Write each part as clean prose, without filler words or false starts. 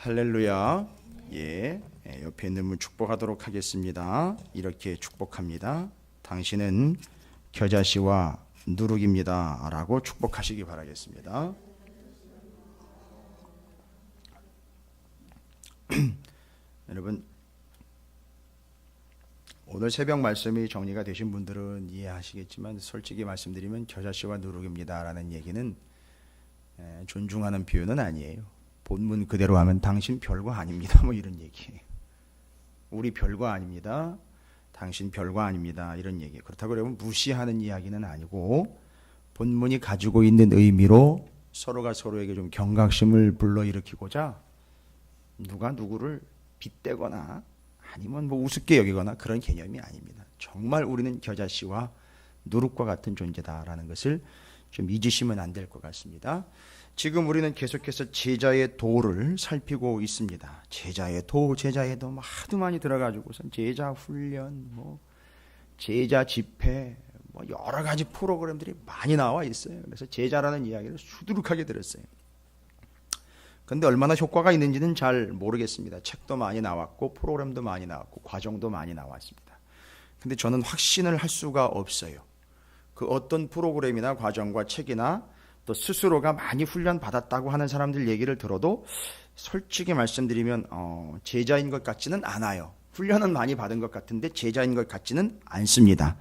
할렐루야. 옆에 있는 분 축복하도록 하겠습니다. 이렇게 축복합니다. 당신은 겨자씨와 누룩입니다 라고 축복하시기 바라겠습니다. 여러분, 오늘 새벽 말씀이 정리가 되신 분들은 이해하시겠지만 솔직히 말씀드리면 겨자씨와 누룩입니다 라는 얘기는 존중하는 표현은 아니에요. 본문 그대로 하면 당신 별거 아닙니다 뭐 이런 얘기예요. 우리 별거 아닙니다, 당신 별거 아닙니다 이런 얘기예요. 그렇다고 여러분 무시하는 이야기는 아니고 본문이 가지고 있는 의미로 서로가 서로에게 좀 경각심을 불러일으키고자 누가 누구를 빗대거나 아니면 뭐 우습게 여기거나 그런 개념이 아닙니다. 정말 우리는 겨자씨와 누룩과 같은 존재다라는 것을 좀 잊으시면 안 될 것 같습니다. 지금 우리는 계속해서 제자의 도를 살피고 있습니다. 제자의 도 하도 많이 들어가지고선 제자 훈련, 제자 집회, 여러 가지 프로그램들이 많이 나와 있어요. 그래서 제자라는 이야기를 수두룩하게 들었어요. 근데 얼마나 효과가 있는지는 잘 모르겠습니다. 책도 많이 나왔고 프로그램도 많이 나왔고 과정도 많이 나왔습니다. 근데 저는 확신을 할 수가 없어요. 그 어떤 프로그램이나 과정과 책이나 또 스스로가 많이 훈련 받았다고 하는 사람들 얘기를 들어도 솔직히 말씀드리면 제자인 것 같지는 않아요. 훈련은 많이 받은 것 같은데 제자인 것 같지는 않습니다.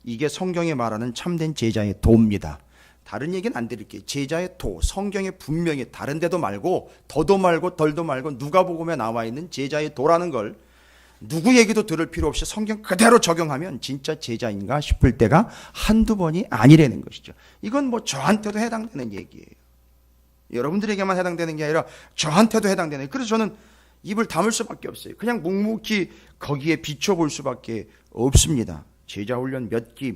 이게 성경이 말하는 참된 제자의 도입니다. 다른 얘기는 안 드릴게요. 제자의 도, 성경에 분명히 다른 데도 말고 더도 말고 덜도 말고 누가복음에 나와 있는 제자의 도라는 걸 누구 얘기도 들을 필요 없이 성경 그대로 적용하면 진짜 제자인가 싶을 때가 한두 번이 아니라는 것이죠. 이건 저한테도 해당되는 얘기예요. 여러분들에게만 해당되는 게 아니라 저한테도 해당되는. 그래서 저는 입을 다물 수밖에 없어요. 그냥 묵묵히 거기에 비춰볼 수밖에 없습니다. 제자 훈련 몇 기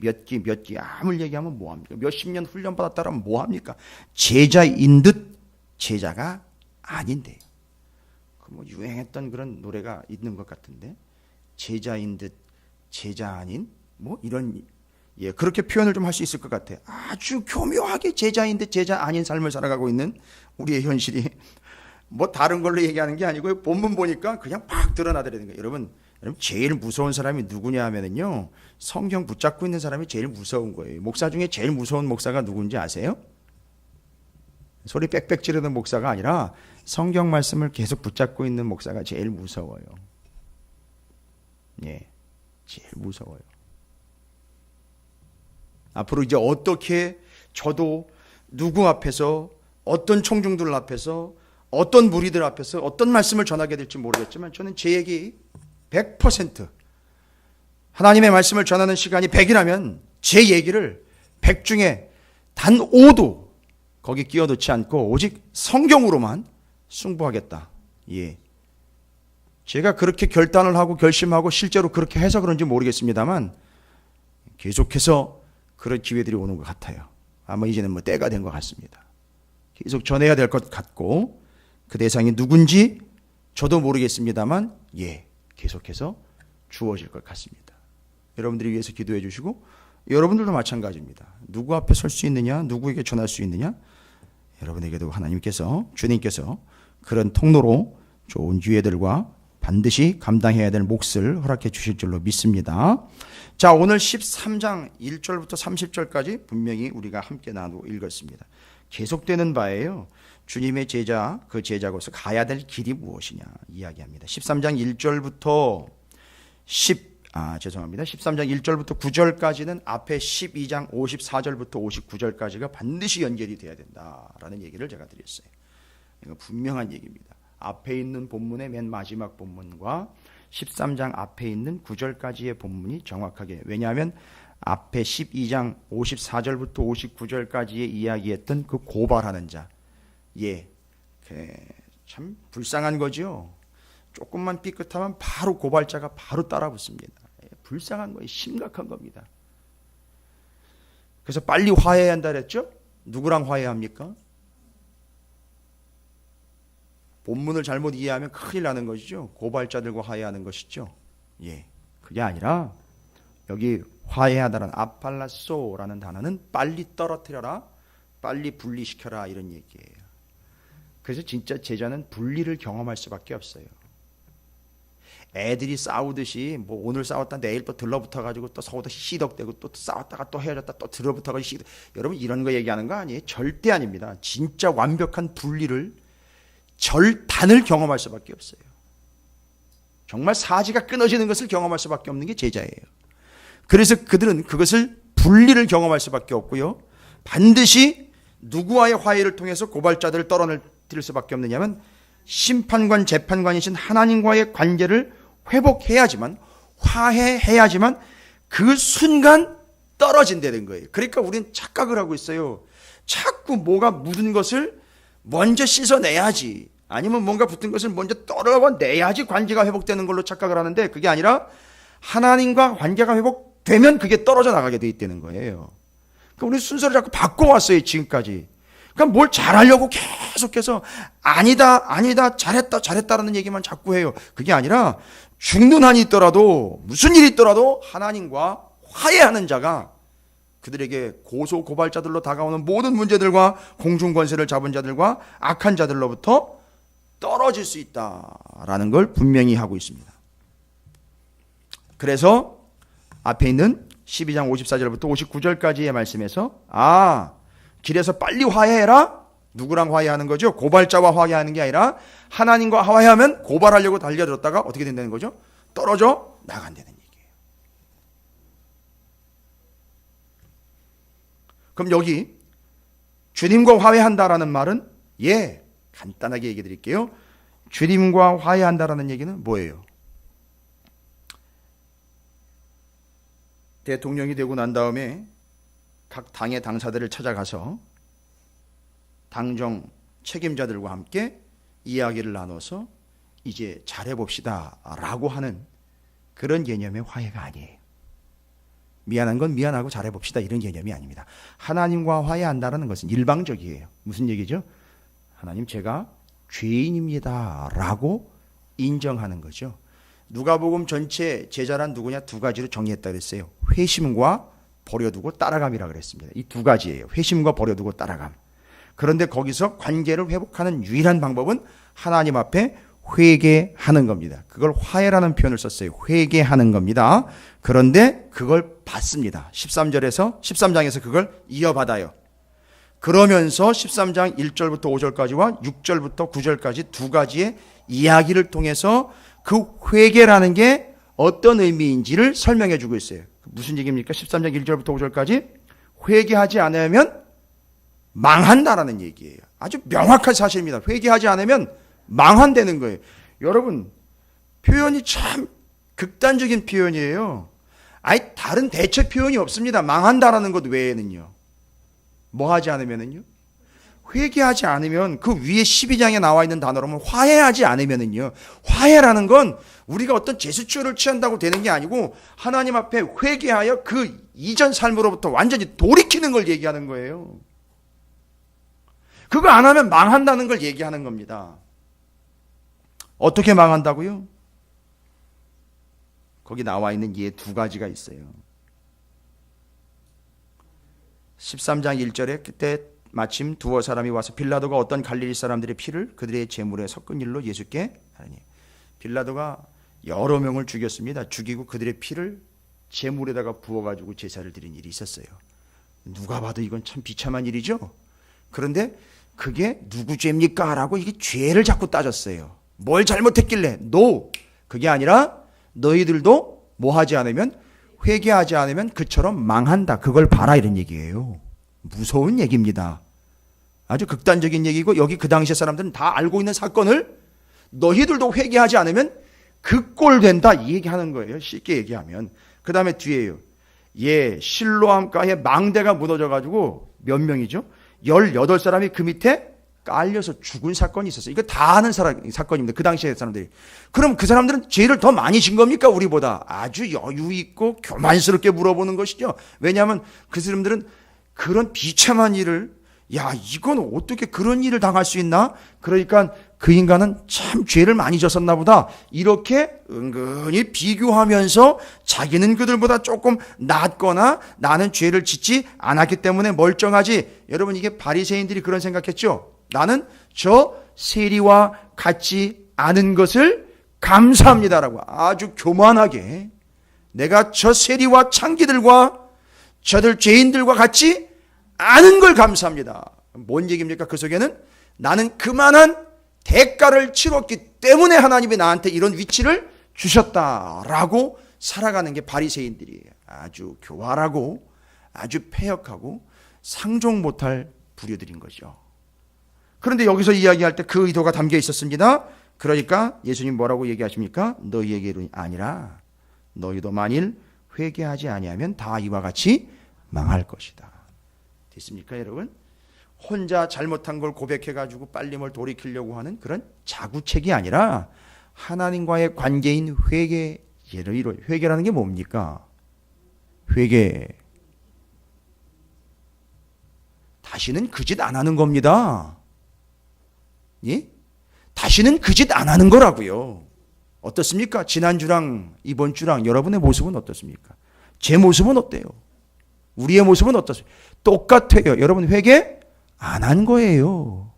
아무리 얘기하면 뭐합니까? 몇십 년 훈련 받았다면 뭐합니까? 제자인 듯 제자가 아닌데요. 유행했던 그런 노래가 있는 것 같은데, 제자인 듯 제자 아닌 이런, 그렇게 표현을 좀 할 수 있을 것 같아요. 아주 교묘하게 제자인 듯 제자 아닌 삶을 살아가고 있는 우리의 현실이 다른 걸로 얘기하는 게 아니고요. 본문 보니까 그냥 팍 드러나더라는 거예요. 여러분 제일 무서운 사람이 누구냐 하면은요, 성경 붙잡고 있는 사람이 제일 무서운 거예요. 목사 중에 제일 무서운 목사가 누군지 아세요? 소리 빽빽 지르는 목사가 아니라 성경 말씀을 계속 붙잡고 있는 목사가 제일 무서워요. 제일 무서워요. 앞으로 이제 어떻게 저도 누구 앞에서, 어떤 청중들 앞에서, 어떤 무리들 앞에서 어떤 말씀을 전하게 될지 모르겠지만 저는 제 얘기 100%, 하나님의 말씀을 전하는 시간이 100이라면 제 얘기를 100 중에 단 5도 거기 끼워 넣지 않고 오직 성경으로만 승부하겠다. 제가 그렇게 결단을 하고 결심하고 실제로 그렇게 해서 그런지 모르겠습니다만 계속해서 그런 기회들이 오는 것 같아요. 아마 이제는 때가 된 것 같습니다. 계속 전해야 될 것 같고 그 대상이 누군지 저도 모르겠습니다만 계속해서 주어질 것 같습니다. 여러분들이 위해서 기도해 주시고 여러분들도 마찬가지입니다. 누구 앞에 설 수 있느냐, 누구에게 전할 수 있느냐, 여러분에게도 하나님께서, 주님께서 그런 통로로 좋은 기회들과 반드시 감당해야 될 몫을 허락해 주실 줄로 믿습니다. 자, 오늘 13장 1절부터 30절까지 분명히 우리가 함께 나누고 읽었습니다. 계속되는 바예요. 주님의 제자, 그 제자로서 가야 될 길이 무엇이냐 이야기합니다. 13장 1절부터 13장 1절부터 9절까지는 앞에 12장 54절부터 59절까지가 반드시 연결이 돼야 된다라는 얘기를 제가 드렸어요. 이거 분명한 얘기입니다. 앞에 있는 본문의 맨 마지막 본문과 13장 앞에 있는 9절까지의 본문이 정확하게, 왜냐하면 앞에 12장 54절부터 59절까지의 이야기했던 그 고발하는 자, 참 불쌍한 거죠. 조금만 삐끗하면 바로 고발자가 바로 따라붙습니다. 불쌍한 거예요. 심각한 겁니다. 그래서 빨리 화해해야 한다 그랬죠? 누구랑 화해합니까? 본문을 잘못 이해하면 큰일 나는 것이죠. 고발자들과 화해하는 것이죠. 그게 아니라 여기 화해하다라는 아팔라소라는 단어는 빨리 떨어뜨려라, 빨리 분리시켜라 이런 얘기예요. 그래서 진짜 제자는 분리를 경험할 수밖에 없어요. 애들이 싸우듯이 뭐 오늘 싸웠다 내일 또 들러붙어 가지고 또 서로 시덕대고 또 싸웠다가 또 헤어졌다 또 들러붙어 가지고 여러분 이런 거 얘기하는 거 아니에요? 절대 아닙니다. 진짜 완벽한 분리를 절단을 경험할 수밖에 없어요. 정말 사지가 끊어지는 것을 경험할 수밖에 없는 게 제자예요. 그래서 그들은 그것을 분리를 경험할 수밖에 없고요. 반드시 누구와의 화해를 통해서 고발자들을 떨어낼 수밖에 없느냐면 심판관 재판관이신 하나님과의 관계를 회복해야지만 화해해야지만 그 순간 떨어진다는 거예요. 그러니까 우리는 착각을 하고 있어요. 자꾸 뭐가 묻은 것을 먼저 씻어내야지 아니면 뭔가 붙은 것을 먼저 떨어내야지 관계가 회복되는 걸로 착각을 하는데 그게 아니라 하나님과 관계가 회복되면 그게 떨어져 나가게 돼 있다는 거예요. 그러니까 우리 순서를 자꾸 바꿔왔어요 지금까지. 그러니까 뭘 잘하려고 계속해서 아니다 잘했다라는 얘기만 자꾸 해요. 그게 아니라 죽는 한이 있더라도 무슨 일이 있더라도 하나님과 화해하는 자가 그들에게 고소 고발자들로 다가오는 모든 문제들과 공중권세를 잡은 자들과 악한 자들로부터 떨어질 수 있다라는 걸 분명히 하고 있습니다. 그래서 앞에 있는 12장 54절부터 59절까지의 말씀에서 길에서 빨리 화해해라. 누구랑 화해하는 거죠? 고발자와 화해하는 게 아니라 하나님과 화해하면 고발하려고 달려들었다가 어떻게 된다는 거죠? 떨어져 나간다는 얘기예요. 그럼 여기 주님과 화해한다라는 말은 간단하게 얘기 드릴게요. 주님과 화해한다라는 얘기는 뭐예요? 대통령이 되고 난 다음에 각 당의 당사들을 찾아가서 당정 책임자들과 함께 이야기를 나눠서 이제 잘해봅시다 라고 하는 그런 개념의 화해가 아니에요. 미안한 건 미안하고 잘해봅시다 이런 개념이 아닙니다. 하나님과 화해한다는 것은 일방적이에요. 무슨 얘기죠? 하나님 제가 죄인입니다 라고 인정하는 거죠. 누가복음 전체 제자란 누구냐? 두 가지로 정의했다 그랬어요. 회심과 버려두고 따라감이라 그랬습니다. 이 두 가지예요. 회심과 버려두고 따라감. 그런데 거기서 관계를 회복하는 유일한 방법은 하나님 앞에 회개하는 겁니다. 그걸 화해라는 표현을 썼어요. 회개하는 겁니다. 그런데 그걸 받습니다. 13장에서 그걸 이어받아요. 그러면서 13장 1절부터 5절까지와 6절부터 9절까지 두 가지의 이야기를 통해서 그 회개라는 게 어떤 의미인지를 설명해 주고 있어요. 무슨 얘기입니까? 13장 1절부터 5절까지 회개하지 않으면 망한다라는 얘기예요. 아주 명확한 사실입니다. 회개하지 않으면 망한다는 거예요. 여러분 표현이 참 극단적인 표현이에요. 다른 대체 표현이 없습니다. 망한다라는 것 외에는요. 뭐 하지 않으면은요? 회개하지 않으면 그 위에 12장에 나와 있는 단어로는 화해하지 않으면은요. 화해라는 건 우리가 어떤 제스처를 취한다고 되는 게 아니고 하나님 앞에 회개하여 그 이전 삶으로부터 완전히 돌이키는 걸 얘기하는 거예요. 그거 안 하면 망한다는 걸 얘기하는 겁니다. 어떻게 망한다고요? 거기 나와 있는 예 두 가지가 있어요. 13장 1절에 그때 마침 두어 사람이 와서 빌라도가 어떤 갈릴리 사람들의 피를 그들의 제물에 섞은 일로 예수께 하니 빌라도가 여러 명을 죽였습니다. 죽이고 그들의 피를 제물에다가 부어가지고 제사를 드린 일이 있었어요. 누가 봐도 이건 참 비참한 일이죠. 그런데 그게 누구 죄입니까? 라고 이게 죄를 자꾸 따졌어요. 뭘 잘못했길래? 그게 아니라 너희들도 뭐 하지 않으면 회개하지 않으면 그처럼 망한다. 그걸 봐라 이런 얘기예요. 무서운 얘기입니다. 아주 극단적인 얘기고 여기 그 당시의 사람들은 다 알고 있는 사건을 너희들도 회개하지 않으면 그 꼴 된다 이 얘기하는 거예요. 쉽게 얘기하면. 그 다음에 뒤에요. 실로암가에 망대가 무너져가지고 몇 명이죠? 18사람이 그 밑에 깔려서 죽은 사건이 있었어요. 이거 다 아는 사건입니다. 그 당시의 사람들이. 그럼 그 사람들은 죄를 더 많이 진 겁니까? 우리보다. 아주 여유 있고 교만스럽게 물어보는 것이죠. 왜냐하면 그 사람들은 그런 비참한 일을 이건 어떻게 그런 일을 당할 수 있나? 그러니까 그 인간은 참 죄를 많이 졌었나 보다. 이렇게 은근히 비교하면서 자기는 그들보다 조금 낫거나 나는 죄를 짓지 않았기 때문에 멀쩡하지. 여러분 이게 바리새인들이 그런 생각했죠. 나는 저 세리와 같지 않은 것을 감사합니다라고 아주 교만하게 내가 저 세리와 창기들과 저들 죄인들과 같이 않은 걸 감사합니다. 뭔 얘기입니까? 그 속에는 나는 그만한 대가를 치렀기 때문에 하나님이 나한테 이런 위치를 주셨다라고 살아가는 게 바리새인들이에요. 아주 교활하고 아주 패역하고 상종 못할 부류들인 거죠. 그런데 여기서 이야기할 때 그 의도가 담겨 있었습니다. 그러니까 예수님 뭐라고 얘기하십니까? 너희에게 아니라 너희도 만일 회개하지 아니하면 다 이와 같이 망할 것이다. 됐습니까, 여러분? 혼자 잘못한 걸 고백해가지고 빨리 뭘 돌이키려고 하는 그런 자구책이 아니라 하나님과의 관계인 회개. 회개라는 게 뭡니까? 회개. 다시는 그 짓 안 하는 겁니다. 예? 다시는 그 짓 안 하는 거라고요. 어떻습니까? 지난주랑 이번 주랑 여러분의 모습은 어떻습니까? 제 모습은 어때요? 우리의 모습은 어떻습니까? 똑같아요. 여러분 회개 안 한 거예요.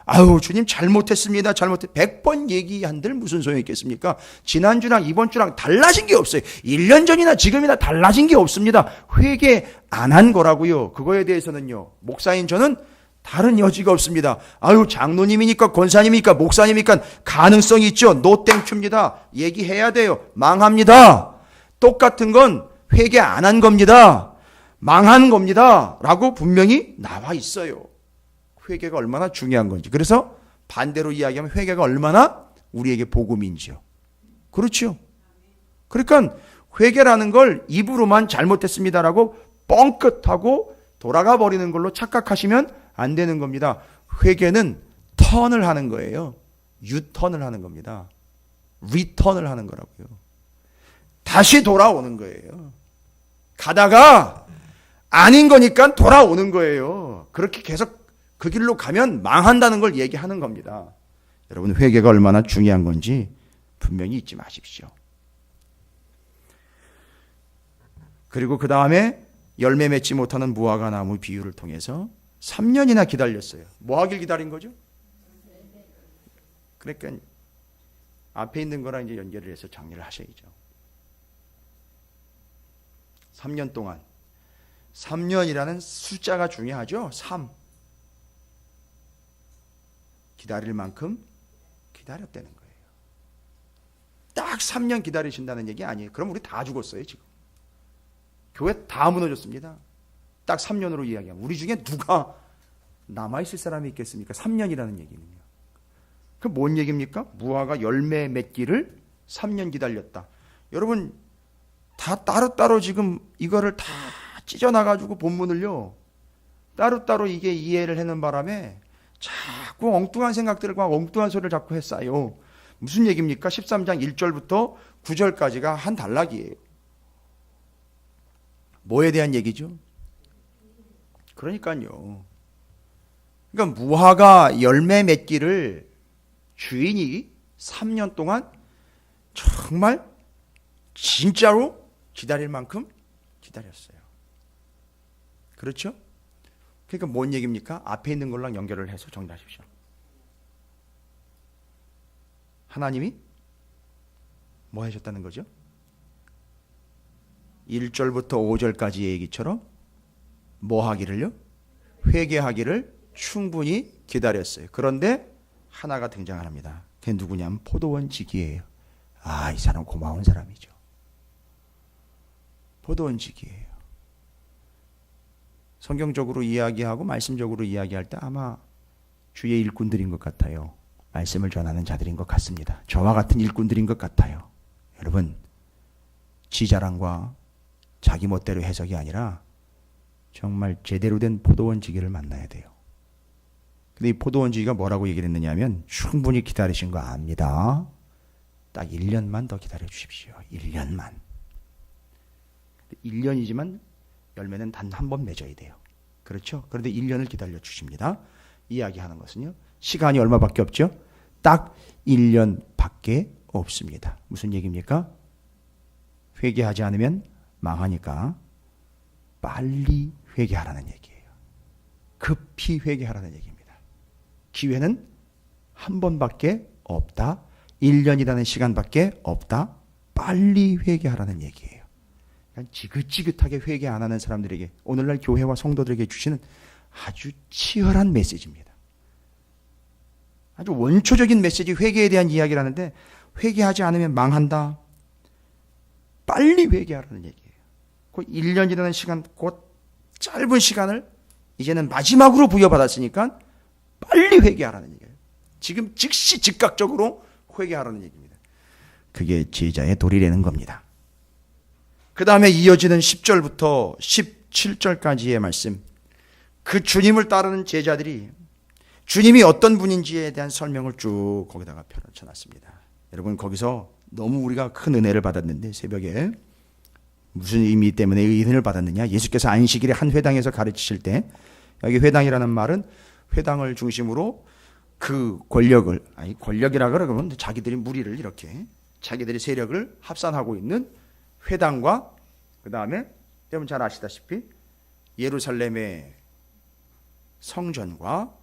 아유, 주님 잘못했습니다. 100번 얘기한들 무슨 소용이 있겠습니까? 지난주랑 이번 주랑 달라진 게 없어요. 1년 전이나 지금이나 달라진 게 없습니다. 회개 안 한 거라고요. 그거에 대해서는요, 목사인 저는 다른 여지가 없습니다. 아유, 장로님이니까 권사님이니까 목사님이니까 가능성이 있죠. 노 땡큐입니다. 얘기해야 돼요. 망합니다. 똑같은 건 회개 안 한 겁니다. 망한 겁니다. 라고 분명히 나와 있어요. 회개가 얼마나 중요한 건지. 그래서 반대로 이야기하면 회개가 얼마나 우리에게 복음인지요. 그렇죠. 그러니까 회개라는 걸 입으로만 잘못했습니다라고 뻥끗하고 돌아가 버리는 걸로 착각하시면 안 되는 겁니다. 회개는 턴을 하는 거예요. 유턴을 하는 겁니다. 리턴을 하는 거라고요. 다시 돌아오는 거예요. 가다가 아닌 거니까 돌아오는 거예요. 그렇게 계속 그 길로 가면 망한다는 걸 얘기하는 겁니다. 여러분 회개가 얼마나 중요한 건지 분명히 잊지 마십시오. 그리고 그 다음에 열매 맺지 못하는 무화과 나무 비유를 통해서 3년이나 기다렸어요. 뭐 하길 기다린 거죠? 그러니까 앞에 있는 거랑 이제 연결을 해서 정리를 하셔야죠. 3년 동안 3년이라는 숫자가 중요하죠. 3. 기다릴 만큼 기다렸다는 거예요. 딱 3년 기다리신다는 얘기 아니에요. 그럼 우리 다 죽었어요, 지금. 교회 다 무너졌습니다. 딱 3년으로 이야기하면. 우리 중에 누가 남아있을 사람이 있겠습니까? 3년이라는 얘기는요. 그 뭔 얘기입니까? 무화과 열매 맺기를 3년 기다렸다. 여러분, 다 따로따로 지금 이거를 다 찢어놔가지고 본문을요, 따로따로 이게 이해를 하는 바람에 자꾸 엉뚱한 생각들과 엉뚱한 소리를 자꾸 했어요. 무슨 얘기입니까? 13장 1절부터 9절까지가 한 단락이에요. 뭐에 대한 얘기죠? 그러니까요. 그러니까 무화과 열매 맺기를 주인이 3년 동안 정말 진짜로 기다릴 만큼 기다렸어요. 그렇죠? 그러니까 뭔 얘기입니까? 앞에 있는 걸랑 연결을 해서 정리하십시오. 하나님이 뭐 하셨다는 거죠? 1절부터 5절까지의 얘기처럼 뭐 하기를요? 회개하기를 충분히 기다렸어요. 그런데 하나가 등장합니다. 그게 누구냐면 포도원 지기예요. 아, 이 사람 고마운 사람이죠. 포도원 지기예요. 성경적으로 이야기하고 말씀적으로 이야기할 때 아마 주의 일꾼들인 것 같아요. 말씀을 전하는 자들인 것 같습니다. 저와 같은 일꾼들인 것 같아요. 여러분, 지 자랑과 자기 멋대로 해석이 아니라 정말 제대로 된 포도원지기를 만나야 돼요. 근데 이 포도원지기가 뭐라고 얘기를 했느냐면 충분히 기다리신 거 압니다. 딱 1년만 더 기다려 주십시오. 1년만. 1년이지만 열매는 단 한 번 맺어야 돼요. 그렇죠? 그런데 1년을 기다려 주십니다. 이야기하는 것은요, 시간이 얼마밖에 없죠? 딱 1년밖에 없습니다. 무슨 얘기입니까? 회개하지 않으면 망하니까 빨리 회개하라는 얘기예요. 급히 회개하라는 얘기입니다. 기회는 한 번밖에 없다. 1년이라는 시간밖에 없다. 빨리 회개하라는 얘기예요. 그러니까 지긋지긋하게 회개 안 하는 사람들에게 오늘날 교회와 성도들에게 주시는 아주 치열한 메시지입니다. 아주 원초적인 메시지, 회개에 대한 이야기를 하는데 회개하지 않으면 망한다. 빨리 회개하라는 얘기예요. 그 1년이라는 시간, 곧 짧은 시간을 이제는 마지막으로 부여받았으니까 빨리 회개하라는 얘기예요. 지금 즉시 즉각적으로 회개하라는 얘기입니다. 그게 제자의 도리라는 겁니다. 그 다음에 이어지는 10절부터 17절까지의 말씀, 그 주님을 따르는 제자들이 주님이 어떤 분인지에 대한 설명을 쭉 거기다가 펼쳐놨습니다. 여러분, 거기서 너무 우리가 큰 은혜를 받았는데, 새벽에 무슨 의미 때문에 은혜를 받았느냐, 예수께서 안식일에 한 회당에서 가르치실 때, 여기 회당이라는 말은 회당을 중심으로 그 권력이라 그러면 자기들이 무리를 이렇게 자기들이 세력을 합산하고 있는 회당과, 그 다음에 여러분 잘 아시다시피 예루살렘의 성전과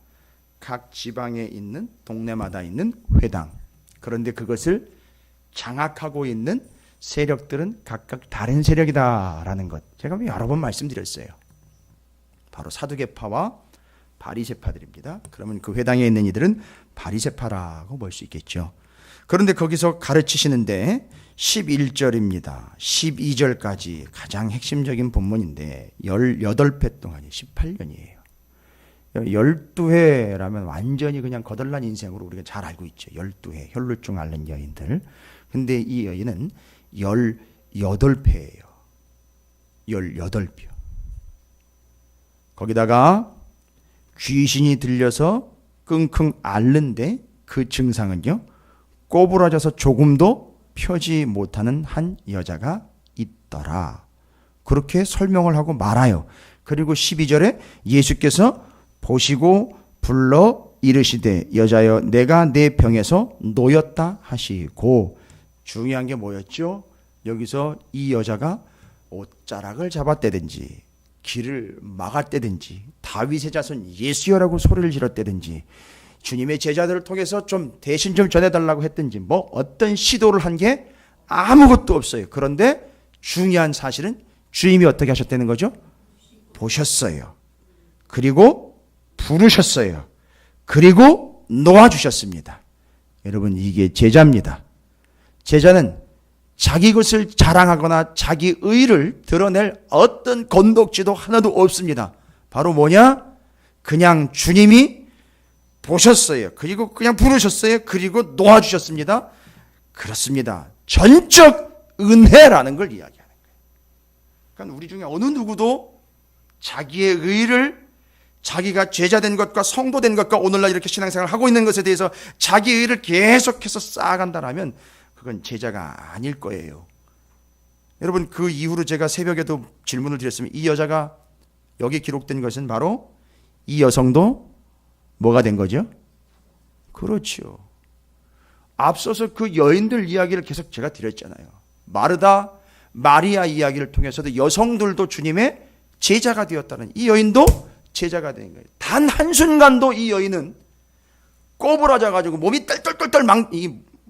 각 지방에 있는 동네마다 있는 회당, 그런데 그것을 장악하고 있는 세력들은 각각 다른 세력이다라는 것, 제가 여러 번 말씀드렸어요. 바로 사두개파와 바리새파들입니다. 그러면 그 회당에 있는 이들은 바리새파라고 볼 수 있겠죠. 그런데 거기서 가르치시는데 11절입니다. 12절까지 가장 핵심적인 본문인데 18회 동안이 18년이에요. 12회라면 완전히 그냥 거덜난 인생으로 우리가 잘 알고 있죠. 12회, 혈루증 앓는 여인들. 근데 이 여인은 18회예요. 18표. 거기다가 귀신이 들려서 끙끙 앓는데 그 증상은요, 꼬부라져서 조금도 펴지 못하는 한 여자가 있더라. 그렇게 설명을 하고 말아요. 그리고 12절에 예수께서 보시고 불러 이르시되 여자여 내가 내 병에서 놓였다 하시고, 중요한 게 뭐였죠? 여기서 이 여자가 옷자락을 잡았다든지 길을 막았다든지 다윗의 자손 예수여라고 소리를 질렀다든지 주님의 제자들을 통해서 좀 대신 좀 전해달라고 했든지 뭐 어떤 시도를 한 게 아무것도 없어요. 그런데 중요한 사실은 주님이 어떻게 하셨다는 거죠? 보셨어요. 그리고 부르셨어요. 그리고 놓아주셨습니다. 여러분, 이게 제자입니다. 제자는 자기 것을 자랑하거나 자기 의를 드러낼 어떤 건덕지도 하나도 없습니다. 바로 뭐냐? 그냥 주님이 보셨어요. 그리고 그냥 부르셨어요. 그리고 놓아주셨습니다. 그렇습니다. 전적 은혜라는 걸 이야기하는 거예요. 그러니까 우리 중에 어느 누구도 자기의 의를, 자기가 제자된 것과 성도된 것과 오늘날 이렇게 신앙생활을 하고 있는 것에 대해서 자기 의를 계속해서 쌓아간다라면 그건 제자가 아닐 거예요. 여러분, 그 이후로 제가 새벽에도 질문을 드렸으면 이 여자가 여기 기록된 것은 바로 이 여성도 뭐가 된 거죠? 그렇죠. 앞서서 그 여인들 이야기를 계속 제가 드렸잖아요. 마르다, 마리아 이야기를 통해서도 여성들도 주님의 제자가 되었다는, 이 여인도 제자가 된 거예요. 단 한순간도 이 여인은 꼬부라져가지고 몸이 떨떨떨떨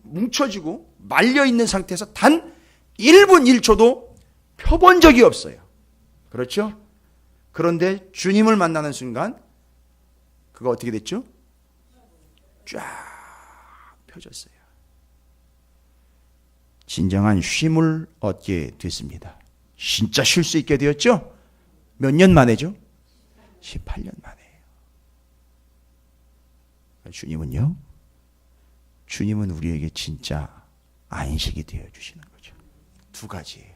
뭉쳐지고 말려있는 상태에서 단 1분 1초도 펴본 적이 없어요. 그렇죠? 그런데 주님을 만나는 순간 그거 어떻게 됐죠? 쫙 펴졌어요. 진정한 쉼을 얻게 됐습니다. 진짜 쉴 수 있게 되었죠? 몇 년 만에죠? 18년 만에요. 주님은요? 주님은 우리에게 진짜 안식이 되어주시는 거죠. 두 가지예요.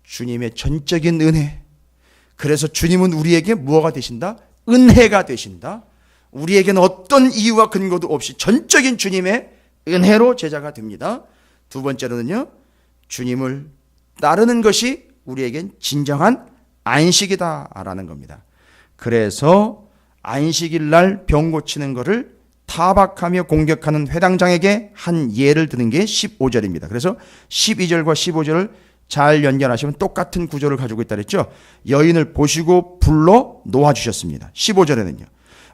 주님의 전적인 은혜. 그래서 주님은 우리에게 무엇가 되신다? 은혜가 되신다. 우리에게는 어떤 이유와 근거도 없이 전적인 주님의 은혜로 제자가 됩니다. 두 번째로는요, 주님을 따르는 것이 우리에겐 진정한 안식이다라는 겁니다. 그래서 안식일 날 병 고치는 것을 타박하며 공격하는 회당장에게 한 예를 드는 게 15절입니다. 그래서 12절과 15절을 잘 연결하시면 똑같은 구조를 가지고 있다 그랬죠. 여인을 보시고 불러 놓아주셨습니다. 15절에는요,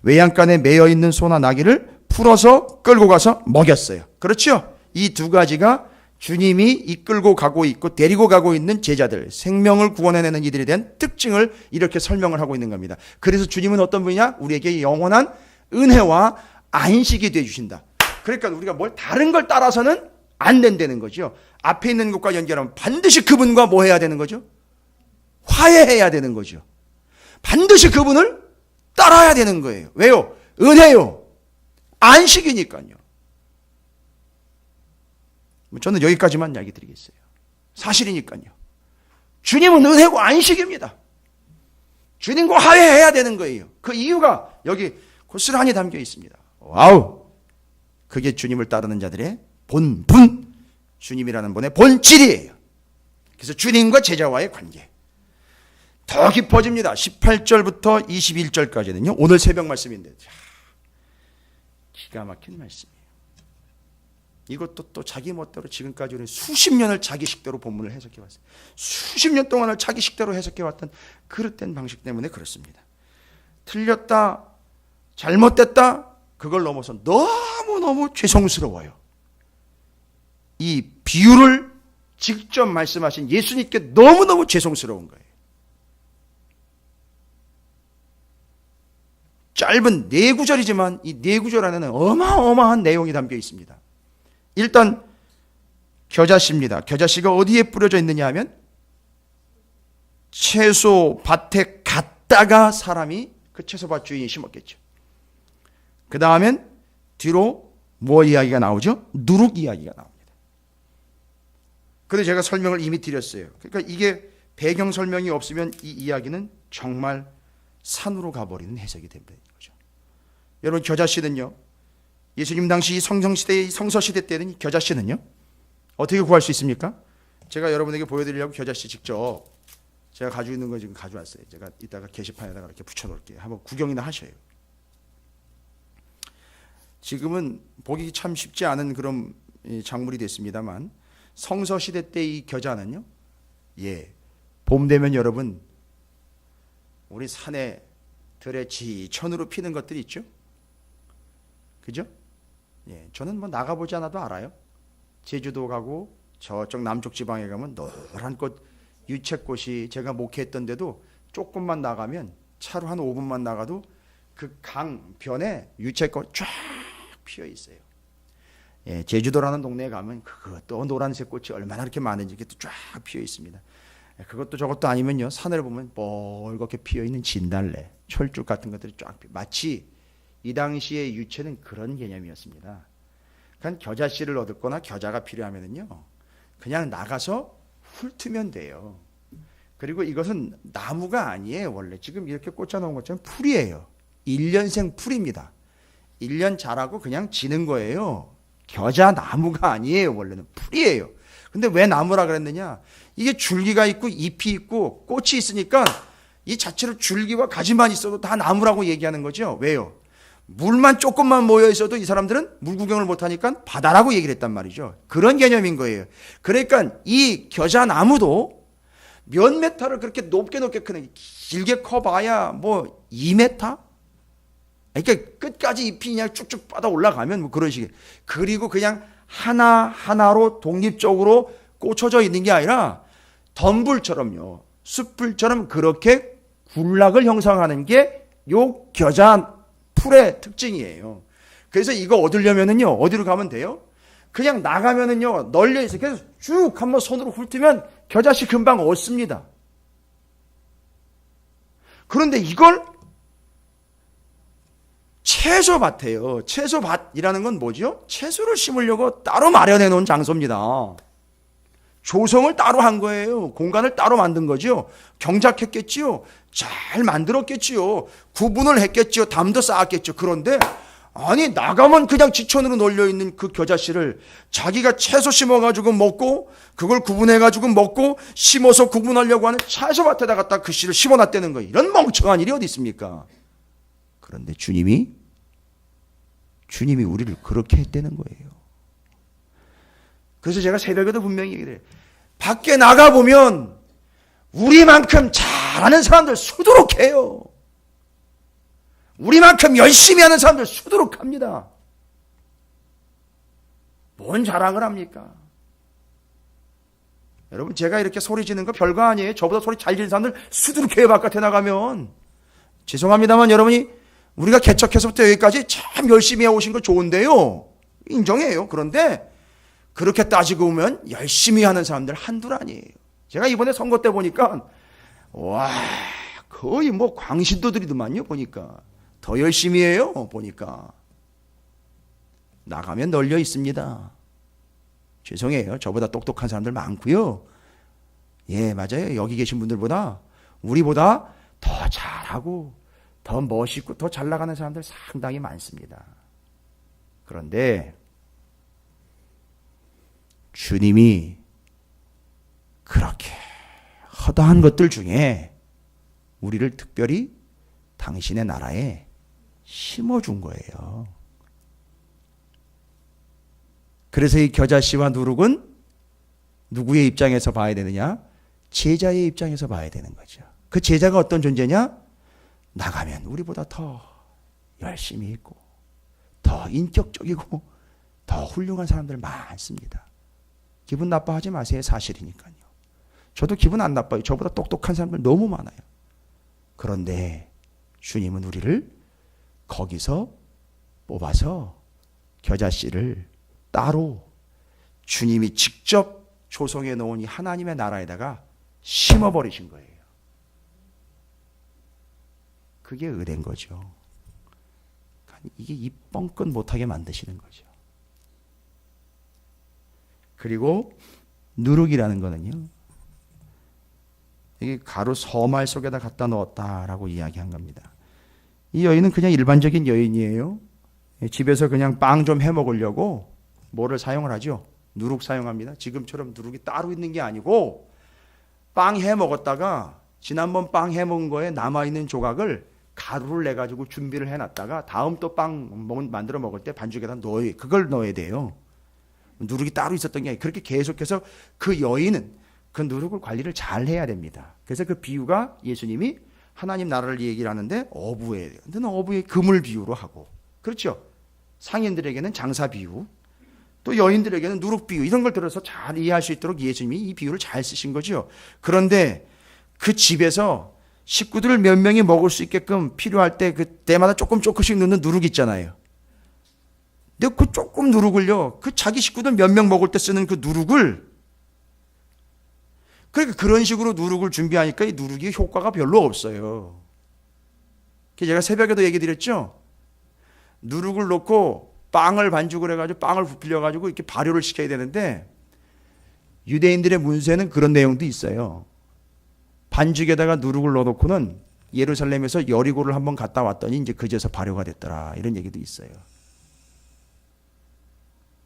외양간에 매여 있는 소나 나귀를 풀어서 끌고 가서 먹였어요. 그렇죠? 이 두 가지가 주님이 이끌고 가고 있고 데리고 가고 있는 제자들, 생명을 구원해내는 이들에 대한 특징을 이렇게 설명을 하고 있는 겁니다. 그래서 주님은 어떤 분이냐? 우리에게 영원한 은혜와 안식이 되어주신다. 그러니까 우리가 뭘 다른 걸 따라서는 안 된다는 거죠. 앞에 있는 것과 연결하면 반드시 그분과 뭐 해야 되는 거죠? 화해해야 되는 거죠. 반드시 그분을 따라야 되는 거예요. 왜요? 은혜요. 안식이니까요. 저는 여기까지만 이야기 드리겠어요. 사실이니까요. 주님은 은혜고 안식입니다. 주님과 화해해야 되는 거예요. 그 이유가 여기 고스란히 담겨 있습니다. 와우! 그게 주님을 따르는 자들의 본분, 주님이라는 분의 본질이에요. 그래서 주님과 제자와의 관계 더 깊어집니다. 18절부터 21절까지는요. 오늘 새벽 말씀인데 기가 막힌 말씀이에요. 이것도 또 자기 멋대로 지금까지 우리 수십 년을 자기 식대로 본문을 해석해왔어요. 수십 년 동안을 자기 식대로 해석해왔던 그릇된 방식 때문에 그렇습니다. 틀렸다, 잘못됐다, 그걸 넘어서 너무너무 죄송스러워요. 이 비유를 직접 말씀하신 예수님께 너무너무 죄송스러운 거예요. 짧은 4구절이지만 이 4구절 안에는 어마어마한 내용이 담겨 있습니다. 일단 겨자씨입니다. 겨자씨가 어디에 뿌려져 있느냐 하면 채소밭에 갔다가 사람이 그 채소밭 주인이 심었겠죠. 그 다음엔 뒤로 뭐 이야기가 나오죠? 누룩 이야기가 나옵니다. 그런데 제가 설명을 이미 드렸어요. 그러니까 이게 배경 설명이 없으면 이 이야기는 정말 산으로 가버리는 해석이 됩니다. 여러분, 겨자씨는요, 예수님 당시 성서시대 때는 겨자씨는요 어떻게 구할 수 있습니까? 제가 여러분에게 보여드리려고 겨자씨 직접 제가 가지고 있는 거 지금 가져왔어요. 제가 이따가 게시판에다가 이렇게 붙여놓을게요. 한번 구경이나 하셔요. 지금은 보기 참 쉽지 않은 그런 작물이 됐습니다만 성서시대 때 이 겨자는요, 봄 되면 여러분 우리 산에 들에 지천으로 피는 것들이 있죠. 그죠? 저는 뭐 나가보지 않아도 알아요. 제주도 가고 저쪽 남쪽 지방에 가면 노란 꽃, 유채꽃이 제가 목회했던 데도 조금만 나가면 차로 한 5분만 나가도 그 강변에 유채꽃 쫙 피어 있어요. 제주도라는 동네에 가면 그것도 노란색 꽃이 얼마나 이렇게 많은지 이렇게 쫙 피어 있습니다. 그것도 저것도 아니면요, 산을 보면 뻘겋게 피어 있는 진달래, 철쭉 같은 것들이 쫙 피어. 마치 이 당시의 유채는 그런 개념이었습니다. 그러니까 겨자씨를 얻거나 겨자가 필요하면은요, 그냥 나가서 훑으면 돼요. 그리고 이것은 나무가 아니에요. 원래 지금 이렇게 꽂아놓은 것처럼 풀이에요. 1년생 풀입니다. 1년 자라고 그냥 지는 거예요. 겨자 나무가 아니에요. 원래는 풀이에요. 근데 왜 나무라 그랬느냐? 이게 줄기가 있고 잎이 있고 꽃이 있으니까 이 자체로 줄기와 가지만 있어도 다 나무라고 얘기하는 거죠. 왜요? 물만 조금만 모여 있어도 이 사람들은 물 구경을 못하니까 바다라고 얘기를 했단 말이죠. 그런 개념인 거예요. 그러니까 이 겨자 나무도 몇 메타를 그렇게 높게 크는, 길게 커봐야 뭐 2m? 그러니까 끝까지 잎이 그냥 쭉쭉 뻗어 올라가면 뭐 그런 식이에요. 그리고 그냥 하나하나로 독립적으로 꽂혀져 있는 게 아니라 덤불처럼요, 숯불처럼 그렇게 군락을 형성하는 게 요 겨자 풀의 특징이에요. 그래서 이거 얻으려면은요, 어디로 가면 돼요? 그냥 나가면은요, 널려 있어요. 그래서 쭉 한번 손으로 훑으면 겨자씨 금방 얻습니다. 그런데 이걸 채소밭이에요. 채소밭이라는 건 뭐죠? 채소를 심으려고 따로 마련해 놓은 장소입니다. 조성을 따로 한 거예요. 공간을 따로 만든 거죠. 경작했겠지요. 잘 만들었겠지요. 구분을 했겠지요. 담도 쌓았겠죠. 그런데 아니, 나가면 그냥 지천으로 널려있는 그 겨자씨를 자기가 채소 심어가지고 먹고 그걸 구분해가지고 먹고 심어서 구분하려고 하는 채소밭에다 갖다 그 씨를 심어놨다는 거예요. 이런 멍청한 일이 어디 있습니까? 그런데 주님이 우리를 그렇게 했다는 거예요. 그래서 제가 새벽에도 분명히 얘기를 해요. 밖에 나가보면 우리만큼 잘하는 사람들 수두룩해요. 우리만큼 열심히 하는 사람들 수두룩합니다. 뭔 자랑을 합니까? 여러분, 제가 이렇게 소리 지는 거 별거 아니에요. 저보다 소리 잘 지르는 사람들 수두룩해요, 바깥에 나가면. 죄송합니다만 여러분이 우리가 개척해서부터 여기까지 참 열심히 해오신 거 좋은데요. 인정해요. 그런데 그렇게 따지고 보면 열심히 하는 사람들 한둘 아니에요. 제가 이번에 선거 때 보니까 와, 거의 뭐 광신도들이더만요. 보니까 더 열심히 해요. 보니까 나가면 널려 있습니다. 죄송해요. 저보다 똑똑한 사람들 많고요. 예, 맞아요. 여기 계신 분들보다 우리보다 더 잘하고 더 멋있고 더 잘 나가는 사람들 상당히 많습니다. 그런데 주님이 그렇게 허다한 것들 중에 우리를 특별히 당신의 나라에 심어준 거예요. 그래서 이 겨자씨와 누룩은 누구의 입장에서 봐야 되느냐? 제자의 입장에서 봐야 되는 거죠. 그 제자가 어떤 존재냐? 나가면 우리보다 더 열심히 있고 더 인격적이고 더 훌륭한 사람들 많습니다. 기분 나빠하지 마세요. 사실이니까요. 저도 기분 안 나빠요. 저보다 똑똑한 사람들 너무 많아요. 그런데 주님은 우리를 거기서 뽑아서 겨자씨를 따로 주님이 직접 조성해 놓은 이 하나님의 나라에다가 심어버리신 거예요. 그게 은혜인 거죠. 이게 입 뻥끗 못하게 만드시는 거죠. 그리고 누룩이라는 거는요, 이게 가루 서말 속에다 갖다 넣었다라고 이야기한 겁니다. 이 여인은 그냥 일반적인 여인이에요. 집에서 그냥 빵 좀 해 먹으려고 뭐를 사용을 하죠? 누룩 사용합니다. 지금처럼 누룩이 따로 있는 게 아니고 빵 해 먹었다가 지난번 빵 해 먹은 거에 남아있는 조각을 가루를 내가지고 준비를 해놨다가 다음 또 빵 만들어 먹을 때 반죽에다 그걸 넣어야 돼요. 누룩이 따로 있었던 게 아니에요. 그렇게 계속해서 그 여인은 그 누룩을 관리를 잘 해야 됩니다. 그래서 그 비유가 예수님이 하나님 나라를 얘기를 하는데 어부에, 근데 어부의 그물 비유로 하고, 그렇죠? 상인들에게는 장사 비유, 또 여인들에게는 누룩 비유, 이런 걸 들어서 잘 이해할 수 있도록 예수님이 이 비유를 잘 쓰신 거죠. 그런데 그 집에서 식구들을 몇 명이 먹을 수 있게끔 필요할 때 그때마다 조금씩 넣는 누룩 있잖아요. 근데 그 조금 누룩을요, 그 자기 식구들 몇 명 먹을 때 쓰는 그 누룩을, 그러니까 그런 식으로 누룩을 준비하니까 이 누룩이 효과가 별로 없어요. 제가 새벽에도 얘기 드렸죠? 누룩을 넣고 빵을 반죽을 해가지고 빵을 부풀려가지고 이렇게 발효를 시켜야 되는데, 유대인들의 문서에는 그런 내용도 있어요. 반죽에다가 누룩을 넣어놓고는 예루살렘에서 여리고를 한번 갔다 왔더니 이제 그제서 발효가 됐더라, 이런 얘기도 있어요.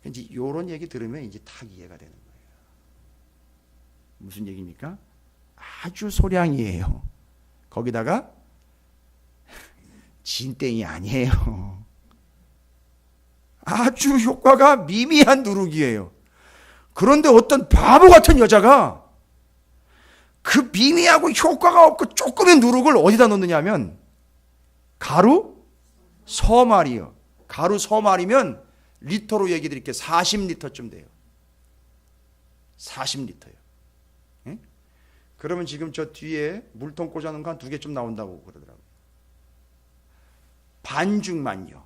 이제 이런 얘기 들으면 이제 딱 이해가 되는 거예요. 무슨 얘기입니까? 아주 소량이에요. 거기다가 진땡이 아니에요. 아주 효과가 미미한 누룩이에요. 그런데 어떤 바보 같은 여자가 그 미미하고 효과가 없고 조금의 누룩을 어디다 넣느냐 하면 가루 서말이요. 가루 서말이면 리터로 얘기 드릴게요. 40리터쯤 돼요. 40리터요. 예? 그러면 지금 저 뒤에 물통 꽂아놓은 거 한 2개쯤 나온다고 그러더라고요. 반죽만요.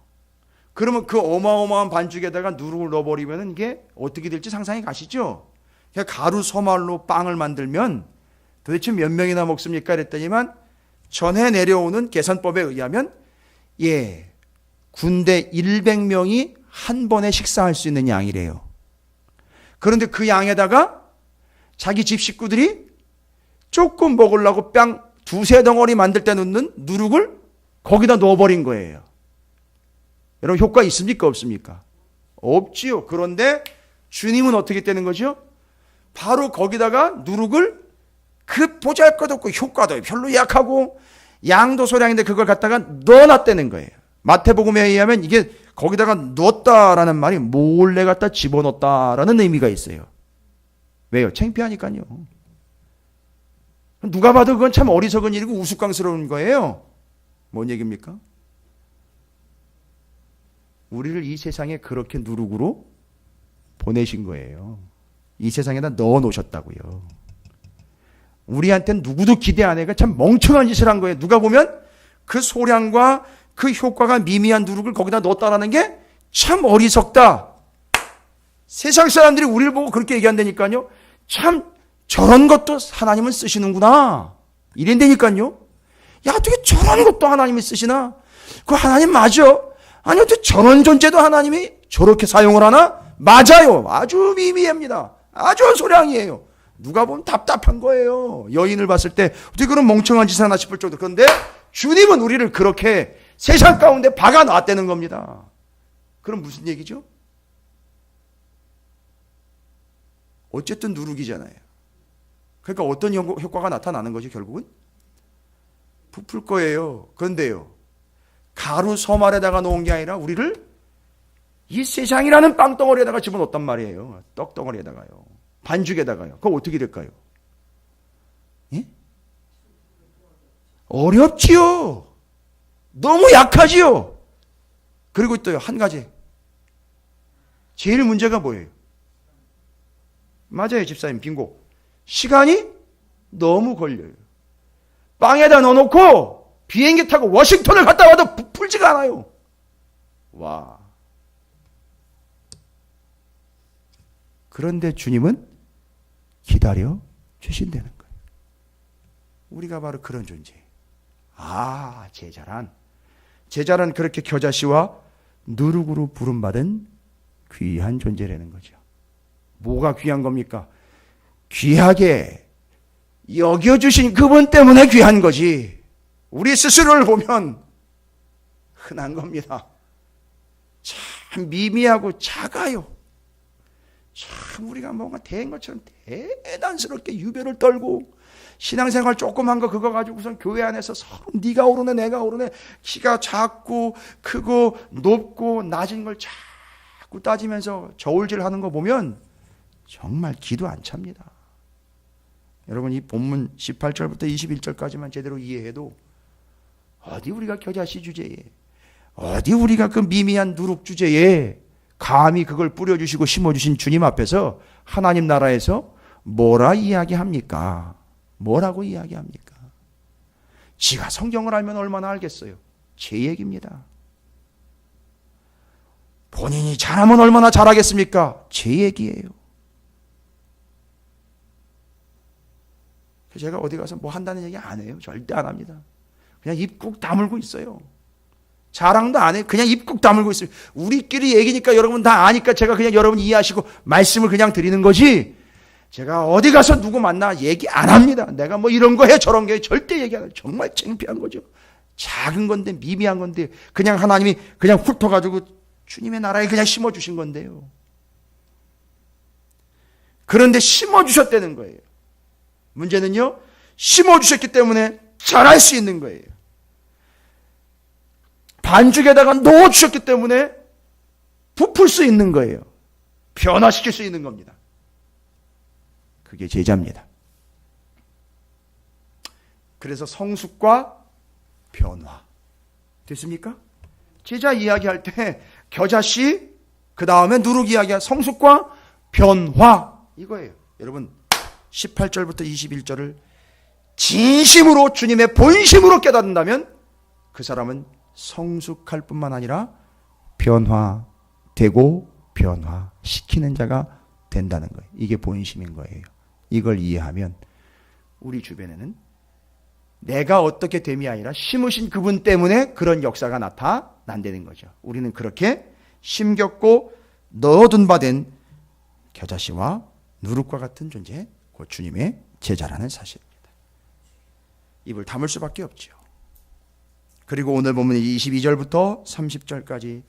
그러면 그 어마어마한 반죽에다가 누룩을 넣어버리면 이게 어떻게 될지 상상이 가시죠? 가루 서말로 빵을 만들면 도대체 몇 명이나 먹습니까? 그랬더니만 전해 내려오는 계산법에 의하면 군대 100명이 한 번에 식사할 수 있는 양이래요. 그런데 그 양에다가 자기 집 식구들이 조금 먹으려고 빵 2-3덩어리 만들 때 넣는 누룩을 거기다 넣어버린 거예요. 여러분, 효과 있습니까? 없습니까? 없지요. 그런데 주님은 어떻게 되는 거죠? 바로 거기다가 누룩을 그 보잘것없고 효과도 별로 약하고 양도 소량인데 그걸 갖다가 넣어놨다는 거예요. 마태복음에 의하면 이게 거기다가 넣었다라는 말이 몰래 갖다 집어넣었다라는 의미가 있어요. 왜요? 창피하니까요. 누가 봐도 그건 참 어리석은 일이고 우스꽝스러운 거예요. 뭔 얘기입니까? 우리를 이 세상에 그렇게 누룩으로 보내신 거예요. 이 세상에다 넣어 놓으셨다고요. 우리한테는 누구도 기대 안 해가 참 멍청한 짓을 한 거예요. 누가 보면 그 소량과 그 효과가 미미한 누룩을 거기다 넣었다라는 게 참 어리석다. 세상 사람들이 우리를 보고 그렇게 얘기한다니까요. 참 저런 것도 하나님은 쓰시는구나. 이랬다니까요. 야, 어떻게 저런 것도 하나님이 쓰시나? 그 하나님 맞아? 아니, 어떻게 저런 존재도 하나님이 저렇게 사용을 하나? 맞아요. 아주 미미합니다. 아주 소량이에요. 누가 보면 답답한 거예요. 여인을 봤을 때 어떻게 그런 멍청한 짓을 하나 싶을 정도. 그런데 주님은 우리를 그렇게 세상 가운데 박아놨다는 겁니다. 그럼 무슨 얘기죠? 어쨌든 누룩이잖아요. 그러니까 어떤 효과가 나타나는 거죠, 결국은? 부풀 거예요. 그런데요, 가루 서말에다가 놓은 게 아니라 우리를 이 세상이라는 빵덩어리에다가 집어넣었단 말이에요. 떡덩어리에다가요. 반죽에다가요. 그거 어떻게 될까요? 예? 어렵지요. 너무 약하지요. 그리고 또 한 가지. 제일 문제가 뭐예요? 맞아요, 집사님. 빙고. 시간이 너무 걸려요. 빵에다 넣어놓고 비행기 타고 워싱턴을 갔다 와도 부풀지가 않아요. 와. 그런데 주님은 기다려 주신다는 거예요. 우리가 바로 그런 존재예요. 아, 제자란. 제자란 그렇게 겨자씨와 누룩으로 부름받은 귀한 존재라는 거죠. 뭐가 귀한 겁니까? 귀하게 여겨주신 그분 때문에 귀한 거지. 우리 스스로를 보면 흔한 겁니다. 참 미미하고 작아요. 참 우리가 뭔가 대인 것처럼 대단스럽게 유별을 떨고 신앙생활 조금 한 거 그거 가지고선 교회 안에서 서로 네가 오르네 내가 오르네 키가 작고 크고 높고 낮은 걸 자꾸 따지면서 저울질하는 거 보면 정말 기도 안 찹니다. 여러분 이 본문 18절부터 21절까지만 제대로 이해해도 어디 우리가 겨자씨 주제에 어디 우리가 그 미미한 누룩 주제에 감히 그걸 뿌려주시고 심어주신 주님 앞에서 하나님 나라에서 뭐라 이야기합니까? 뭐라고 이야기합니까? 지가 성경을 알면 얼마나 알겠어요? 제 얘기입니다. 본인이 잘하면 얼마나 잘하겠습니까? 제 얘기예요. 제가 어디 가서 뭐 한다는 얘기 안 해요. 절대 안 합니다. 그냥 입 꾹 다물고 있어요. 자랑도 안 해요. 그냥 입 꾹 다물고 있어요. 우리끼리 얘기니까 여러분 다 아니까 제가 그냥 여러분 이해하시고 말씀을 그냥 드리는 거지. 제가 어디 가서 누구 만나 얘기 안 합니다. 내가 뭐 이런 거 해 저런 거 해 절대 얘기 안 해요. 정말 창피한 거죠. 작은 건데 미미한 건데 그냥 하나님이 그냥 훑어가지고 주님의 나라에 그냥 심어주신 건데요. 그런데 심어주셨다는 거예요. 문제는요. 심어주셨기 때문에 자랄 수 있는 거예요. 반죽에다가 넣어주셨기 때문에 부풀 수 있는 거예요. 변화시킬 수 있는 겁니다. 그게 제자입니다. 그래서 성숙과 변화. 됐습니까? 제자 이야기할 때 겨자씨, 그 다음에 누룩 이야기할 성숙과 변화. 이거예요. 여러분 18절부터 21절을 진심으로 주님의 본심으로 깨닫는다면 그 사람은 성숙할 뿐만 아니라 변화되고 변화시키는 자가 된다는 거예요. 이게 본심인 거예요. 이걸 이해하면 우리 주변에는 내가 어떻게 됨이 아니라 심으신 그분 때문에 그런 역사가 나타난다는 거죠. 우리는 그렇게 심겼고 넣어둔 바 된 겨자씨와 누룩과 같은 존재, 곧 주님의 제자라는 사실입니다. 입을 다물 수밖에 없죠. 그리고 오늘 보면 22절부터 30절까지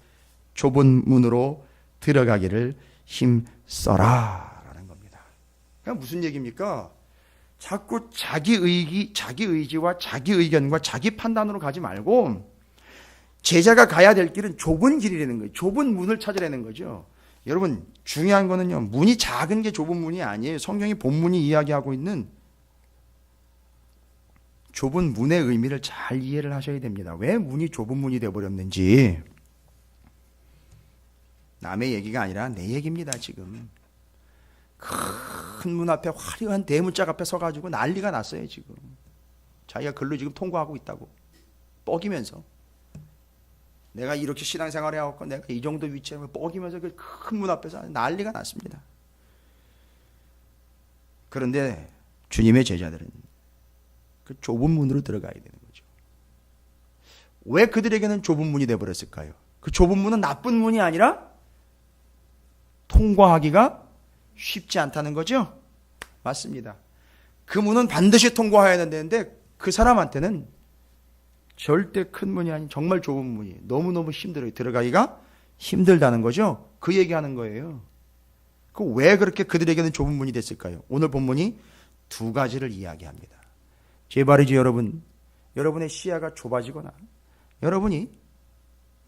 좁은 문으로 들어가기를 힘써라 라는 겁니다. 그러니까 무슨 얘기입니까? 자꾸 자기 의지와 자기 의견과 자기 판단으로 가지 말고 제자가 가야 될 길은 좁은 길이라는 거예요. 좁은 문을 찾으라는 거죠. 여러분 중요한 거는요. 문이 작은 게 좁은 문이 아니에요. 성경이 본문이 이야기하고 있는 좁은 문의 의미를 잘 이해를 하셔야 됩니다. 왜 문이 좁은 문이 되어버렸는지. 남의 얘기가 아니라 내 얘기입니다. 지금 큰 문 앞에 화려한 대문짝 앞에 서가지고 난리가 났어요. 지금 자기가 글로 지금 통과하고 있다고 뻐기면서, 내가 이렇게 신앙생활을 해왔고 내가 이 정도 위치에 뻐기면서 그 큰 문 앞에서 난리가 났습니다. 그런데 주님의 제자들은 그 좁은 문으로 들어가야 되는 거죠. 왜 그들에게는 좁은 문이 되어버렸을까요? 그 좁은 문은 나쁜 문이 아니라 통과하기가 쉽지 않다는 거죠. 맞습니다. 그 문은 반드시 통과해야 되는데 그 사람한테는 절대 큰 문이 아닌 정말 좁은 문이 너무너무 힘들어요. 들어가기가 힘들다는 거죠. 그 얘기하는 거예요. 그 왜 그렇게 그들에게는 좁은 문이 됐을까요? 오늘 본문이 두 가지를 이야기합니다. 제발이지 여러분, 여러분의 시야가 좁아지거나 여러분이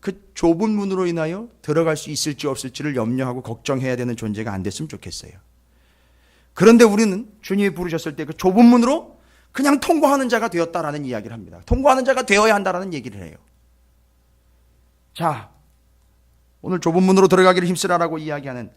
그 좁은 문으로 인하여 들어갈 수 있을지 없을지를 염려하고 걱정해야 되는 존재가 안 됐으면 좋겠어요. 그런데 우리는 주님이 부르셨을 때 그 좁은 문으로 그냥 통과하는 자가 되었다라는 이야기를 합니다. 통과하는 자가 되어야 한다라는 얘기를 해요. 자, 오늘 좁은 문으로 들어가기를 힘쓰라라고 이야기하는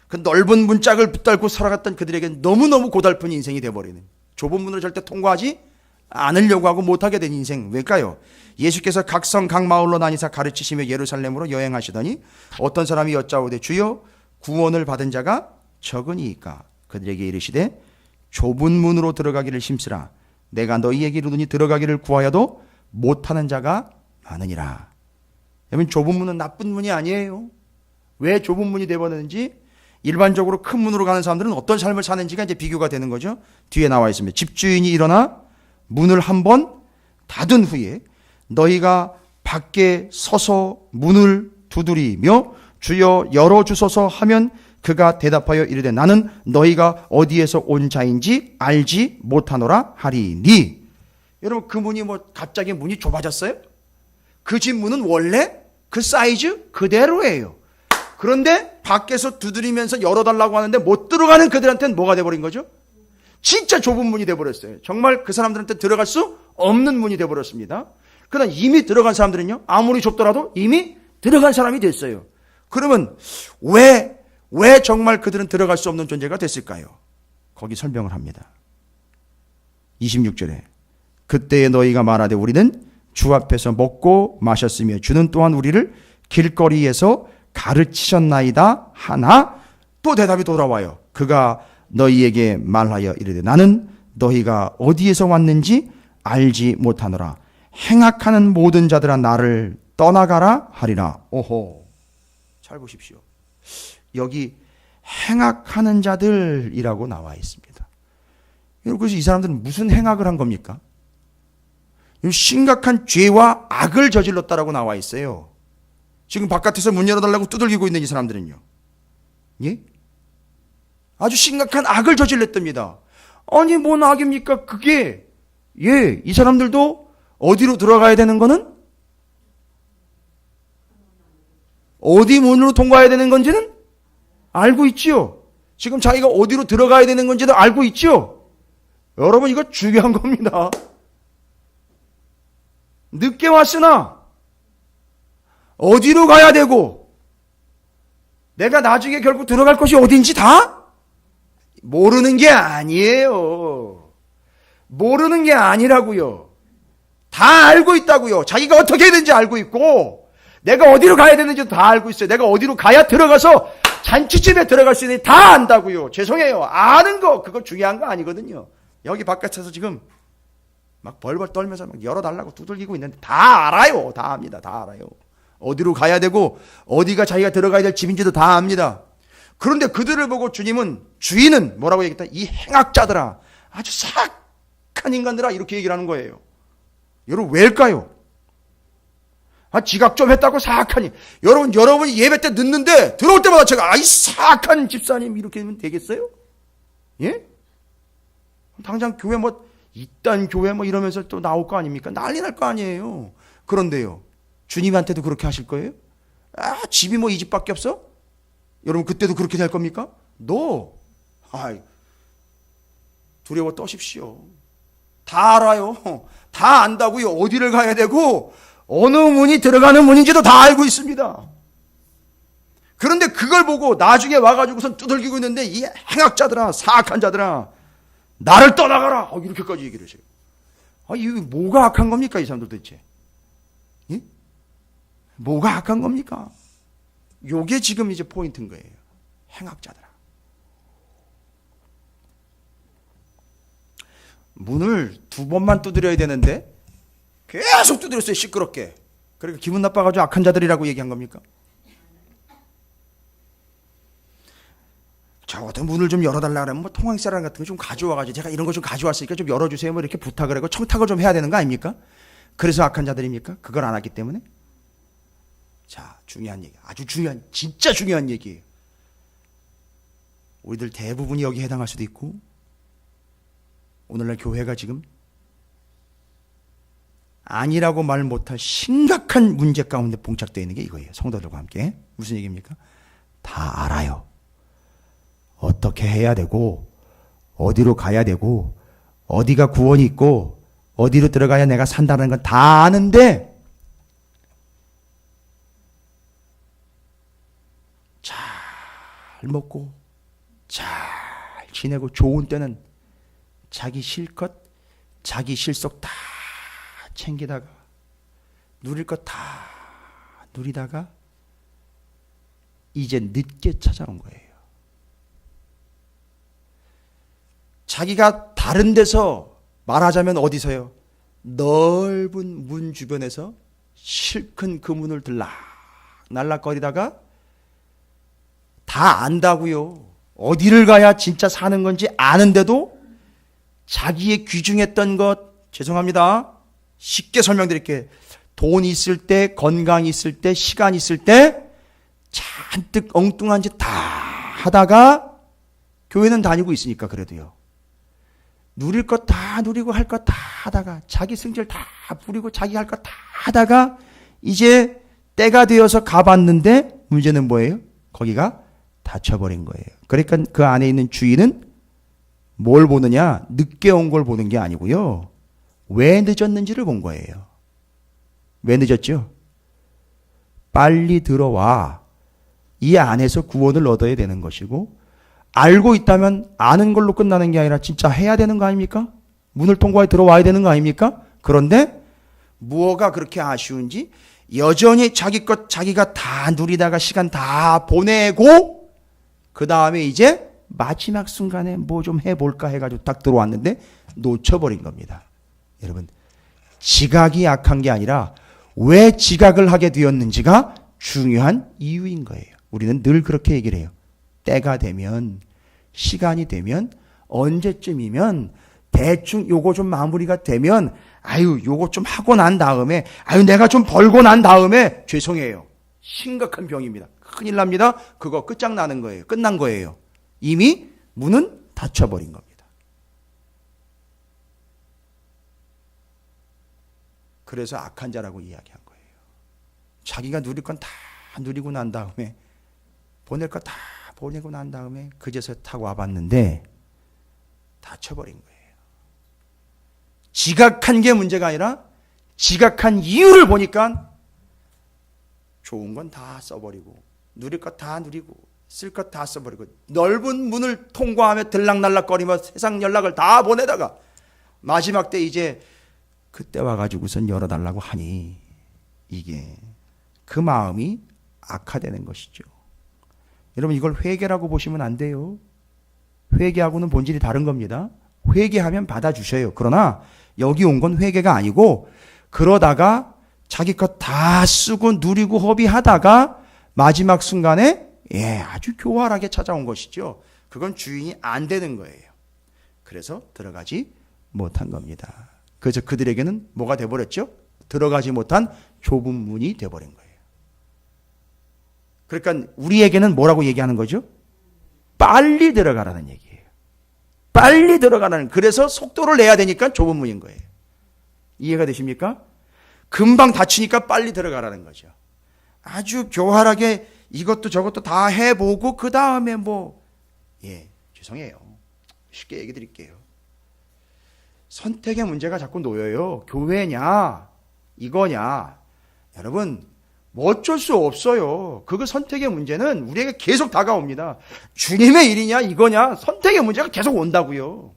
그 넓은 문짝을 붙들고 살아갔던 그들에게는 너무너무 고달픈 인생이 되어버리는, 좁은 문으로 절대 통과하지 않으려고 하고 못하게 된 인생. 왜일까요? 예수께서 각 성 각 마을로 나뉘사 가르치시며 예루살렘으로 여행하시더니 어떤 사람이 여짜오되 주여 구원을 받은 자가 적으니이까. 그들에게 이르시되 좁은 문으로 들어가기를 힘쓰라. 내가 너희에게 이르노니 들어가기를 구하여도 못하는 자가 많으니라. 여러분, 좁은 문은 나쁜 문이 아니에요. 왜 좁은 문이 되어버렸는지, 일반적으로 큰 문으로 가는 사람들은 어떤 삶을 사는지가 이제 비교가 되는 거죠. 뒤에 나와 있습니다. 집주인이 일어나 문을 한번 닫은 후에 너희가 밖에 서서 문을 두드리며 주여 열어주소서 하면 그가 대답하여 이르되 나는 너희가 어디에서 온 자인지 알지 못하노라 하리니. 여러분, 그 문이 갑자기 문이 좁아졌어요? 그 집 문은 원래 그 사이즈 그대로예요. 그런데 밖에서 두드리면서 열어달라고 하는데 못 들어가는 그들한테는 뭐가 돼버린 거죠? 진짜 좁은 문이 돼버렸어요. 정말 그 사람들한테 들어갈 수 없는 문이 돼버렸습니다. 그러나 이미 들어간 사람들은요, 아무리 좁더라도 이미 들어간 사람이 됐어요. 그러면 왜 정말 그들은 들어갈 수 없는 존재가 됐을까요? 거기 설명을 합니다. 26절에 그때에 너희가 말하되 우리는 주 앞에서 먹고 마셨으며 주는 또한 우리를 길거리에서 가르치셨나이다 하나, 또 대답이 돌아와요. 그가 너희에게 말하여 이르되 나는 너희가 어디에서 왔는지 알지 못하노라. 행악하는 모든 자들아 나를 떠나가라 하리라. 오호, 잘 보십시오. 여기 행악하는 자들이라고 나와 있습니다. 그래서 이 사람들은 무슨 행악을 한 겁니까? 심각한 죄와 악을 저질렀다라고 나와 있어요. 지금 바깥에서 문 열어달라고 두들기고 있는 이 사람들은요, 예? 아주 심각한 악을 저질렀답니다. 아니, 뭔 악입니까? 그게, 이 사람들도 어디로 들어가야 되는 거는? 어디 문으로 통과해야 되는 건지는 알고 있지요. 지금 자기가 어디로 들어가야 되는 건지도 알고 있지요. 여러분, 이거 중요한 겁니다. 늦게 왔으나 어디로 가야 되고 내가 나중에 결국 들어갈 곳이 어딘지 다 모르는 게 아니에요. 모르는 게 아니라고요. 다 알고 있다고요. 자기가 어떻게 해야 되는지 알고 있고 내가 어디로 가야 되는지도 다 알고 있어요. 내가 어디로 가야 들어가서 잔치집에 들어갈 수 있는지 다 안다고요. 죄송해요. 아는 거 그거 중요한 거 아니거든요. 여기 바깥에서 지금 막 벌벌 떨면서 막 열어달라고 두들기고 있는데 다 알아요. 다 압니다. 다 알아요. 어디로 가야 되고 어디가 자기가 들어가야 될 집인지도 다 압니다. 그런데 그들을 보고 주인은 뭐라고 얘기했다? 이 행악자들아, 아주 사악한 인간들아, 이렇게 얘기를 하는 거예요. 여러분, 왜일까요? 지각 좀 했다고 사악하니. 여러분이 예배 때 늦는데 들어올 때마다 제가 이 사악한 집사님 이렇게 하면 되겠어요? 예? 당장 교회 이딴 교회 이러면서 또 나올 거 아닙니까? 난리 날 거 아니에요. 그런데요, 주님한테도 그렇게 하실 거예요? 집이 이 집밖에 없어? 여러분, 그때도 그렇게 될 겁니까? 두려워 떠십시오. 다 알아요. 다 안다고요. 어디를 가야 되고 어느 문이 들어가는 문인지도 다 알고 있습니다. 그런데 그걸 보고 나중에 와가지고선 두들기고 있는데 이 행악자들아, 사악한 자들아, 나를 떠나가라, 이렇게까지 얘기를 하세요. 이게 뭐가 악한 겁니까, 이 사람들 도대체? 예? 뭐가 악한 겁니까? 요게 지금 이제 포인트인 거예요. 행악자들아. 문을 2번만 두드려야 되는데 계속 두드렸어요, 시끄럽게. 그러니까 기분 나빠가지고 악한 자들이라고 얘기한 겁니까? 적어도 문을 좀 열어달라 그러면 뭐 통황사랑 같은 거 좀 가져와가지고 제가 이런 거 좀 가져왔으니까 좀 열어주세요 뭐 이렇게 부탁을 하고 청탁을 좀 해야 되는 거 아닙니까? 그래서 악한 자들입니까? 그걸 안 하기 때문에? 자, 중요한 얘기, 아주 중요한, 진짜 중요한 얘기예요. 우리들 대부분이 여기에 해당할 수도 있고, 오늘날 교회가 지금 아니라고 말 못할 심각한 문제 가운데 봉착되어 있는 게 이거예요. 성도들과 함께. 무슨 얘기입니까? 다 알아요. 어떻게 해야 되고, 어디로 가야 되고, 어디가 구원이 있고, 어디로 들어가야 내가 산다는 건 다 아는데, 잘 먹고, 잘 지내고, 좋은 때는 자기 실컷, 자기 실속 다 챙기다가, 누릴 것 다 누리다가, 이제 늦게 찾아온 거예요. 자기가 다른 데서 말하자면 어디서요? 넓은 문 주변에서 실큰 그 문을 날락거리다가 다 안다고요. 어디를 가야 진짜 사는 건지 아는데도 자기의 귀중했던 것, 죄송합니다. 쉽게 설명드릴게요. 돈 있을 때, 건강 있을 때, 시간 있을 때 잔뜩 엉뚱한 짓 다 하다가 교회는 다니고 있으니까 그래도요. 누릴 것 다 누리고 할 것 다 하다가 자기 승질 다 부리고 자기 할 것 다 하다가 이제 때가 되어서 가봤는데 문제는 뭐예요? 거기가 닫혀버린 거예요. 그러니까 그 안에 있는 주인은 뭘 보느냐? 늦게 온 걸 보는 게 아니고요. 왜 늦었는지를 본 거예요. 왜 늦었죠? 빨리 들어와. 이 안에서 구원을 얻어야 되는 것이고, 알고 있다면 아는 걸로 끝나는 게 아니라 진짜 해야 되는 거 아닙니까? 문을 통과해 들어와야 되는 거 아닙니까? 그런데 무엇가 그렇게 아쉬운지 여전히 자기 것 자기가 다 누리다가 시간 다 보내고 그 다음에 이제 마지막 순간에 뭐 좀 해볼까 해가지고 딱 들어왔는데 놓쳐버린 겁니다. 여러분, 지각이 약한 게 아니라 왜 지각을 하게 되었는지가 중요한 이유인 거예요. 우리는 늘 그렇게 얘기를 해요. 때가 되면, 시간이 되면, 언제쯤이면 대충 요거 좀 마무리가 되면 요거 좀 하고 난 다음에 내가 좀 벌고 난 다음에 죄송해요. 심각한 병입니다. 큰일 납니다. 그거 끝장나는 거예요. 끝난 거예요. 이미 문은 닫혀버린 겁니다. 그래서 악한 자라고 이야기한 거예요. 자기가 누릴 건 다 누리고 난 다음에 보낼 거 다 보내고 난 다음에 그제서 타고 와봤는데 닫혀버린 거예요. 지각한 게 문제가 아니라 지각한 이유를 보니까 좋은 건 다 써버리고 누릴 것 다 누리고 쓸 것 다 써버리고 넓은 문을 통과하며 들락날락거리며 세상 연락을 다 보내다가 마지막 때 이제 그때 와가지고선 열어달라고 하니 이게 그 마음이 악화되는 것이죠. 여러분, 이걸 회개라고 보시면 안 돼요. 회개하고는 본질이 다른 겁니다. 회개하면 받아주셔요. 그러나 여기 온 건 회개가 아니고 그러다가 자기 것 다 쓰고 누리고 허비하다가 마지막 순간에 아주 교활하게 찾아온 것이죠. 그건 주인이 안 되는 거예요. 그래서 들어가지 못한 겁니다. 그래서 그들에게는 뭐가 돼버렸죠? 들어가지 못한 좁은 문이 돼버린 거예요. 그러니까 우리에게는 뭐라고 얘기하는 거죠? 빨리 들어가라는 얘기예요. 빨리 들어가라는, 그래서 속도를 내야 되니까 좁은 문인 거예요. 이해가 되십니까? 금방 닫히니까 빨리 들어가라는 거죠. 아주 교활하게 이것도 저것도 다 해보고 그 다음에 죄송해요. 쉽게 얘기 드릴게요. 선택의 문제가 자꾸 놓여요. 교회냐 이거냐. 여러분, 뭐 어쩔 수 없어요. 그거 선택의 문제는 우리에게 계속 다가옵니다. 주님의 일이냐 이거냐 선택의 문제가 계속 온다고요.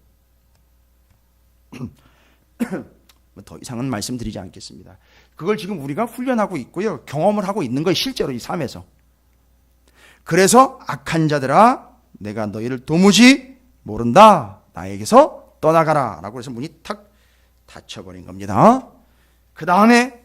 더 이상은 말씀드리지 않겠습니다. 그걸 지금 우리가 훈련하고 있고요. 경험을 하고 있는 거예요. 실제로 이 삶에서. 그래서 악한 자들아 내가 너희를 도무지 모른다. 나에게서 떠나가라. 라고 해서 문이 탁 닫혀버린 겁니다. 그 다음에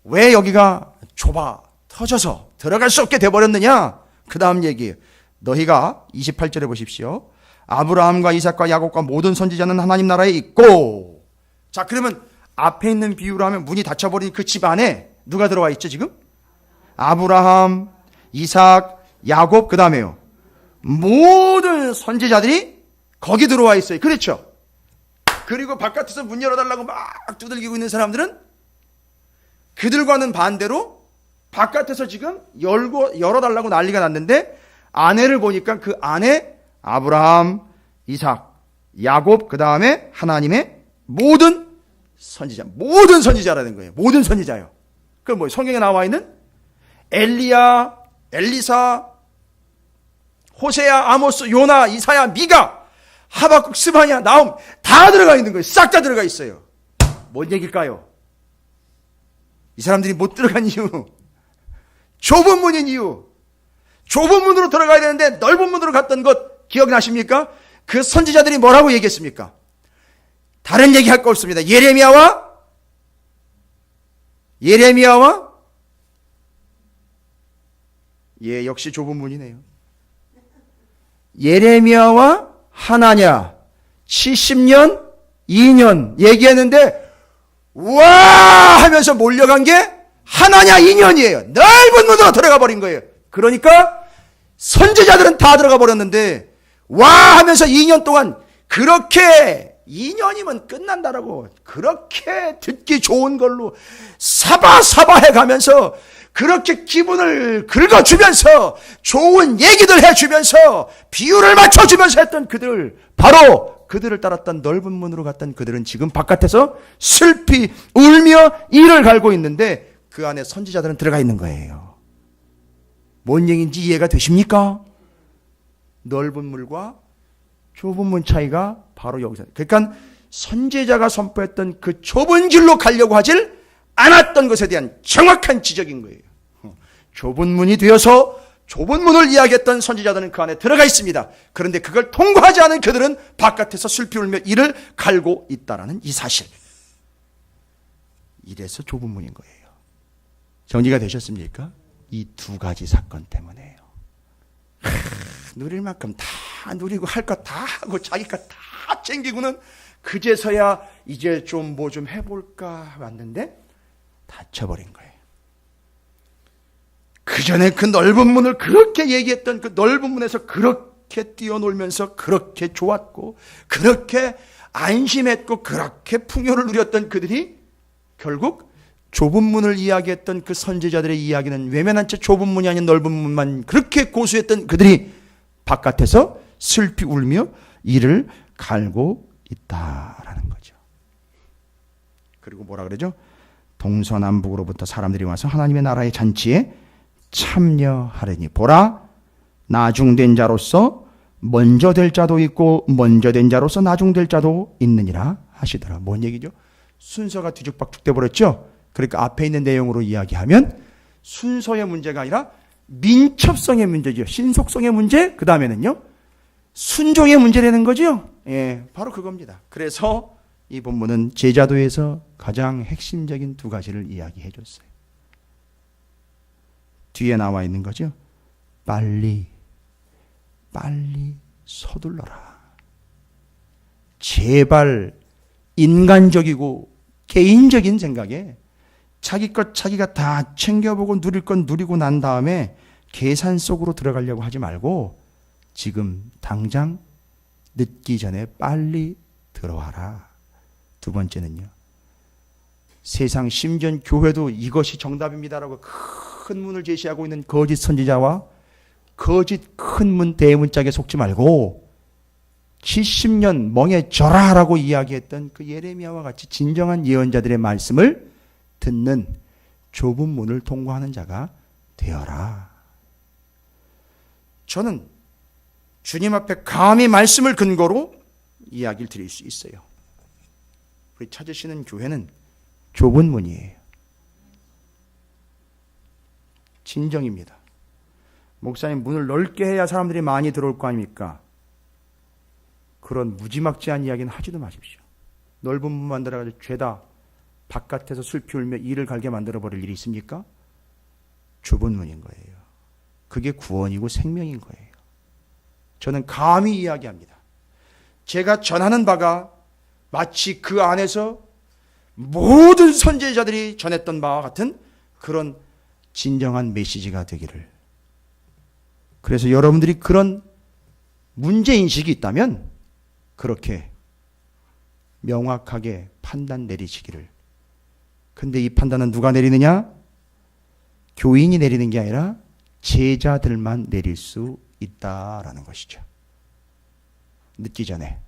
왜 여기가 좁아 터져서 들어갈 수 없게 돼버렸느냐. 그 다음 얘기예요. 너희가 28절에 보십시오. 아브라함과 이삭과 야곱과 모든 선지자는 하나님 나라에 있고. 자, 그러면 앞에 있는 비유로 하면 문이 닫혀버린 그 집 안에 누가 들어와 있죠 지금? 아브라함, 이삭, 야곱, 그 다음에요 모든 선지자들이 거기 들어와 있어요. 그렇죠? 그리고 바깥에서 문 열어달라고 막 두들기고 있는 사람들은 그들과는 반대로 바깥에서 지금 열어달라고 난리가 났는데 안에를 보니까 그 안에 아브라함, 이삭, 야곱, 그 다음에 하나님의 모든 선지자라는 거예요. 모든 선지자요. 그럼 뭐 성경에 나와 있는 엘리야, 엘리사, 호세야, 아모스, 요나, 이사야, 미가, 하박국, 스바냐, 나움 다 들어가 있는 거예요. 싹 다 들어가 있어요. 뭔 얘기일까요? 이 사람들이 못 들어간 이유, 좁은 문인 이유. 좁은 문으로 들어가야 되는데 넓은 문으로 갔던 것 기억나십니까? 그 선지자들이 뭐라고 얘기했습니까? 다른 얘기할 거 없습니다. 예레미야와 역시 좁은 문이네요. 예레미야와 하나냐 70년 2년 얘기했는데 와 하면서 몰려간 게 하나냐 2년이에요. 넓은 문으로 들어가 버린 거예요. 그러니까 선지자들은 다 들어가 버렸는데 와 하면서 2년 동안 그렇게 2년이면 끝난다라고 그렇게 듣기 좋은 걸로 사바사바해 가면서 그렇게 기분을 긁어주면서 좋은 얘기들 해주면서 비유를 맞춰주면서 했던 그들, 바로 그들을 따랐던 넓은 문으로 갔던 그들은 지금 바깥에서 슬피 울며 이를 갈고 있는데 그 안에 선지자들은 들어가 있는 거예요. 뭔 얘기인지 이해가 되십니까? 넓은 문과 좁은 문 차이가 바로 여기서. 그러니까 선지자가 선포했던 그 좁은 길로 가려고 하질 않았던 것에 대한 정확한 지적인 거예요. 좁은 문이 되어서 좁은 문을 이야기했던 선지자들은 그 안에 들어가 있습니다. 그런데 그걸 통과하지 않은 그들은 바깥에서 슬피 울며 이를 갈고 있다라는 이 사실. 이래서 좁은 문인 거예요. 정리가 되셨습니까? 이 두 가지 사건 때문에요. 누릴 만큼 다 누리고 할 것 다 하고 자기 것 다 챙기고는 그제서야 이제 좀 뭐 좀 해볼까 왔는데 닫혀버린 거예요. 그 전에 그 넓은 문을 그렇게 얘기했던 그 넓은 문에서 그렇게 뛰어놀면서 그렇게 좋았고 그렇게 안심했고 그렇게 풍요를 누렸던 그들이 결국 좁은 문을 이야기했던 그 선지자들의 이야기는 외면한 채 좁은 문이 아닌 넓은 문만 그렇게 고수했던 그들이 바깥에서 슬피 울며 이를 갈고 있다라는 거죠. 그리고 뭐라 그러죠? 동서남북으로부터 사람들이 와서 하나님의 나라의 잔치에 참여하려니 보라 나중된 자로서 먼저 될 자도 있고 먼저 된 자로서 나중될 자도 있느니라 하시더라. 뭔 얘기죠? 순서가 뒤죽박죽돼 버렸죠. 그러니까 앞에 있는 내용으로 이야기하면 순서의 문제가 아니라 민첩성의 문제죠. 신속성의 문제, 그 다음에는요 순종의 문제라는 거죠. 예, 바로 그겁니다. 그래서 이 본문은 제자도에서 가장 핵심적인 두 가지를 이야기해 줬어요. 뒤에 나와 있는 거죠. 빨리 서둘러라. 제발 인간적이고 개인적인 생각에 자기 것 자기가 다 챙겨보고 누릴 건 누리고 난 다음에 계산 속으로 들어가려고 하지 말고 지금 당장 늦기 전에 빨리 들어와라. 두 번째는요. 세상 심지어 교회도 이것이 정답입니다라고 큰 문을 제시하고 있는 거짓 선지자와 거짓 큰 문 대문짝에 속지 말고 70년 멍해져라라고 이야기했던 그 예레미야와 같이 진정한 예언자들의 말씀을 듣는 좁은 문을 통과하는 자가 되어라. 저는 주님 앞에 감히 말씀을 근거로 이야기를 드릴 수 있어요. 우리 찾으시는 교회는 좁은 문이에요. 진정입니다. 목사님, 문을 넓게 해야 사람들이 많이 들어올 거 아닙니까? 그런 무지막지한 이야기는 하지도 마십시오. 넓은 문 만들어가지고 죄다 바깥에서 슬피 울며 이를 갈게 만들어버릴 일이 있습니까? 좁은 문인 거예요. 그게 구원이고 생명인 거예요. 저는 감히 이야기합니다. 제가 전하는 바가 마치 그 안에서 모든 선지자들이 전했던 바와 같은 그런 진정한 메시지가 되기를. 그래서 여러분들이 그런 문제인식이 있다면 그렇게 명확하게 판단 내리시기를. 근데 이 판단은 누가 내리느냐? 교인이 내리는 게 아니라 제자들만 내릴 수 있다라는 것이죠. 늦기 전에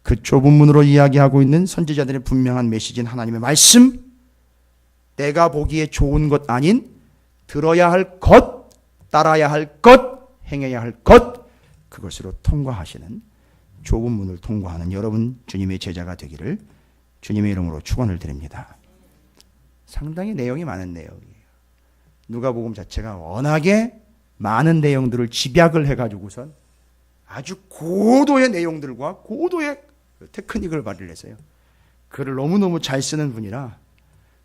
그 좁은 문으로 이야기하고 있는 선지자들의 분명한 메시지는 하나님의 말씀, 내가 보기에 좋은 것 아닌 들어야 할 것, 따라야 할 것, 행해야 할 것, 그것으로 통과하시는 좁은 문을 통과하는 여러분 주님의 제자가 되기를 주님의 이름으로 축원을 드립니다. 상당히 내용이 많은 내용이에요. 누가복음 자체가 워낙에 많은 내용들을 집약을 해가지고선 아주 고도의 내용들과 고도의 테크닉을 발휘해서요. 글을 너무너무 잘 쓰는 분이라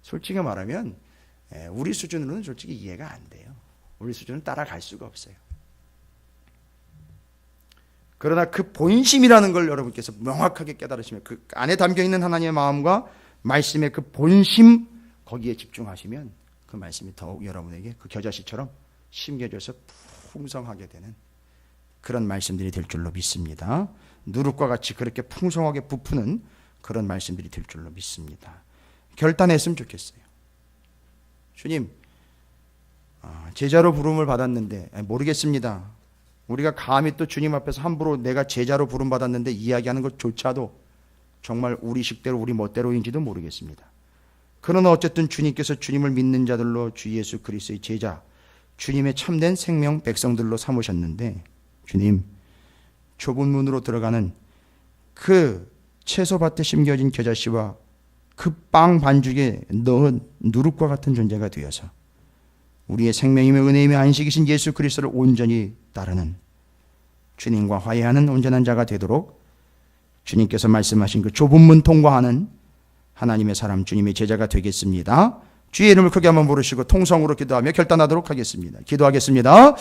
솔직히 말하면 우리 수준으로는 솔직히 이해가 안 돼요. 우리 수준은 따라갈 수가 없어요. 그러나 그 본심이라는 걸 여러분께서 명확하게 깨달으시면 그 안에 담겨있는 하나님의 마음과 말씀의 그 본심, 거기에 집중하시면 그 말씀이 더욱 여러분에게 그 겨자씨처럼 심겨져서 풍성하게 되는 그런 말씀들이 될 줄로 믿습니다. 누룩과 같이 그렇게 풍성하게 부푸는 그런 말씀들이 될 줄로 믿습니다. 결단했으면 좋겠어요. 주님, 제자로 부름을 받았는데 모르겠습니다. 우리가 감히 또 주님 앞에서 함부로 내가 제자로 부름 받았는데 이야기하는 것조차도 정말 우리 식대로 우리 멋대로인지도 모르겠습니다. 그러나 어쨌든 주님께서 주님을 믿는 자들로 주 예수 그리스도의 제자, 주님의 참된 생명 백성들로 삼으셨는데 주님, 좁은 문으로 들어가는 그 채소밭에 심겨진 겨자씨와 그 빵 반죽에 넣은 누룩과 같은 존재가 되어서 우리의 생명이며 은혜이며 안식이신 예수 그리스도를 온전히 따르는 주님과 화해하는 온전한 자가 되도록 주님께서 말씀하신 그 좁은 문 통과하는 하나님의 사람 주님의 제자가 되겠습니다. 주의 이름을 크게 한번 부르시고 통성으로 기도하며 결단하도록 하겠습니다. 기도하겠습니다.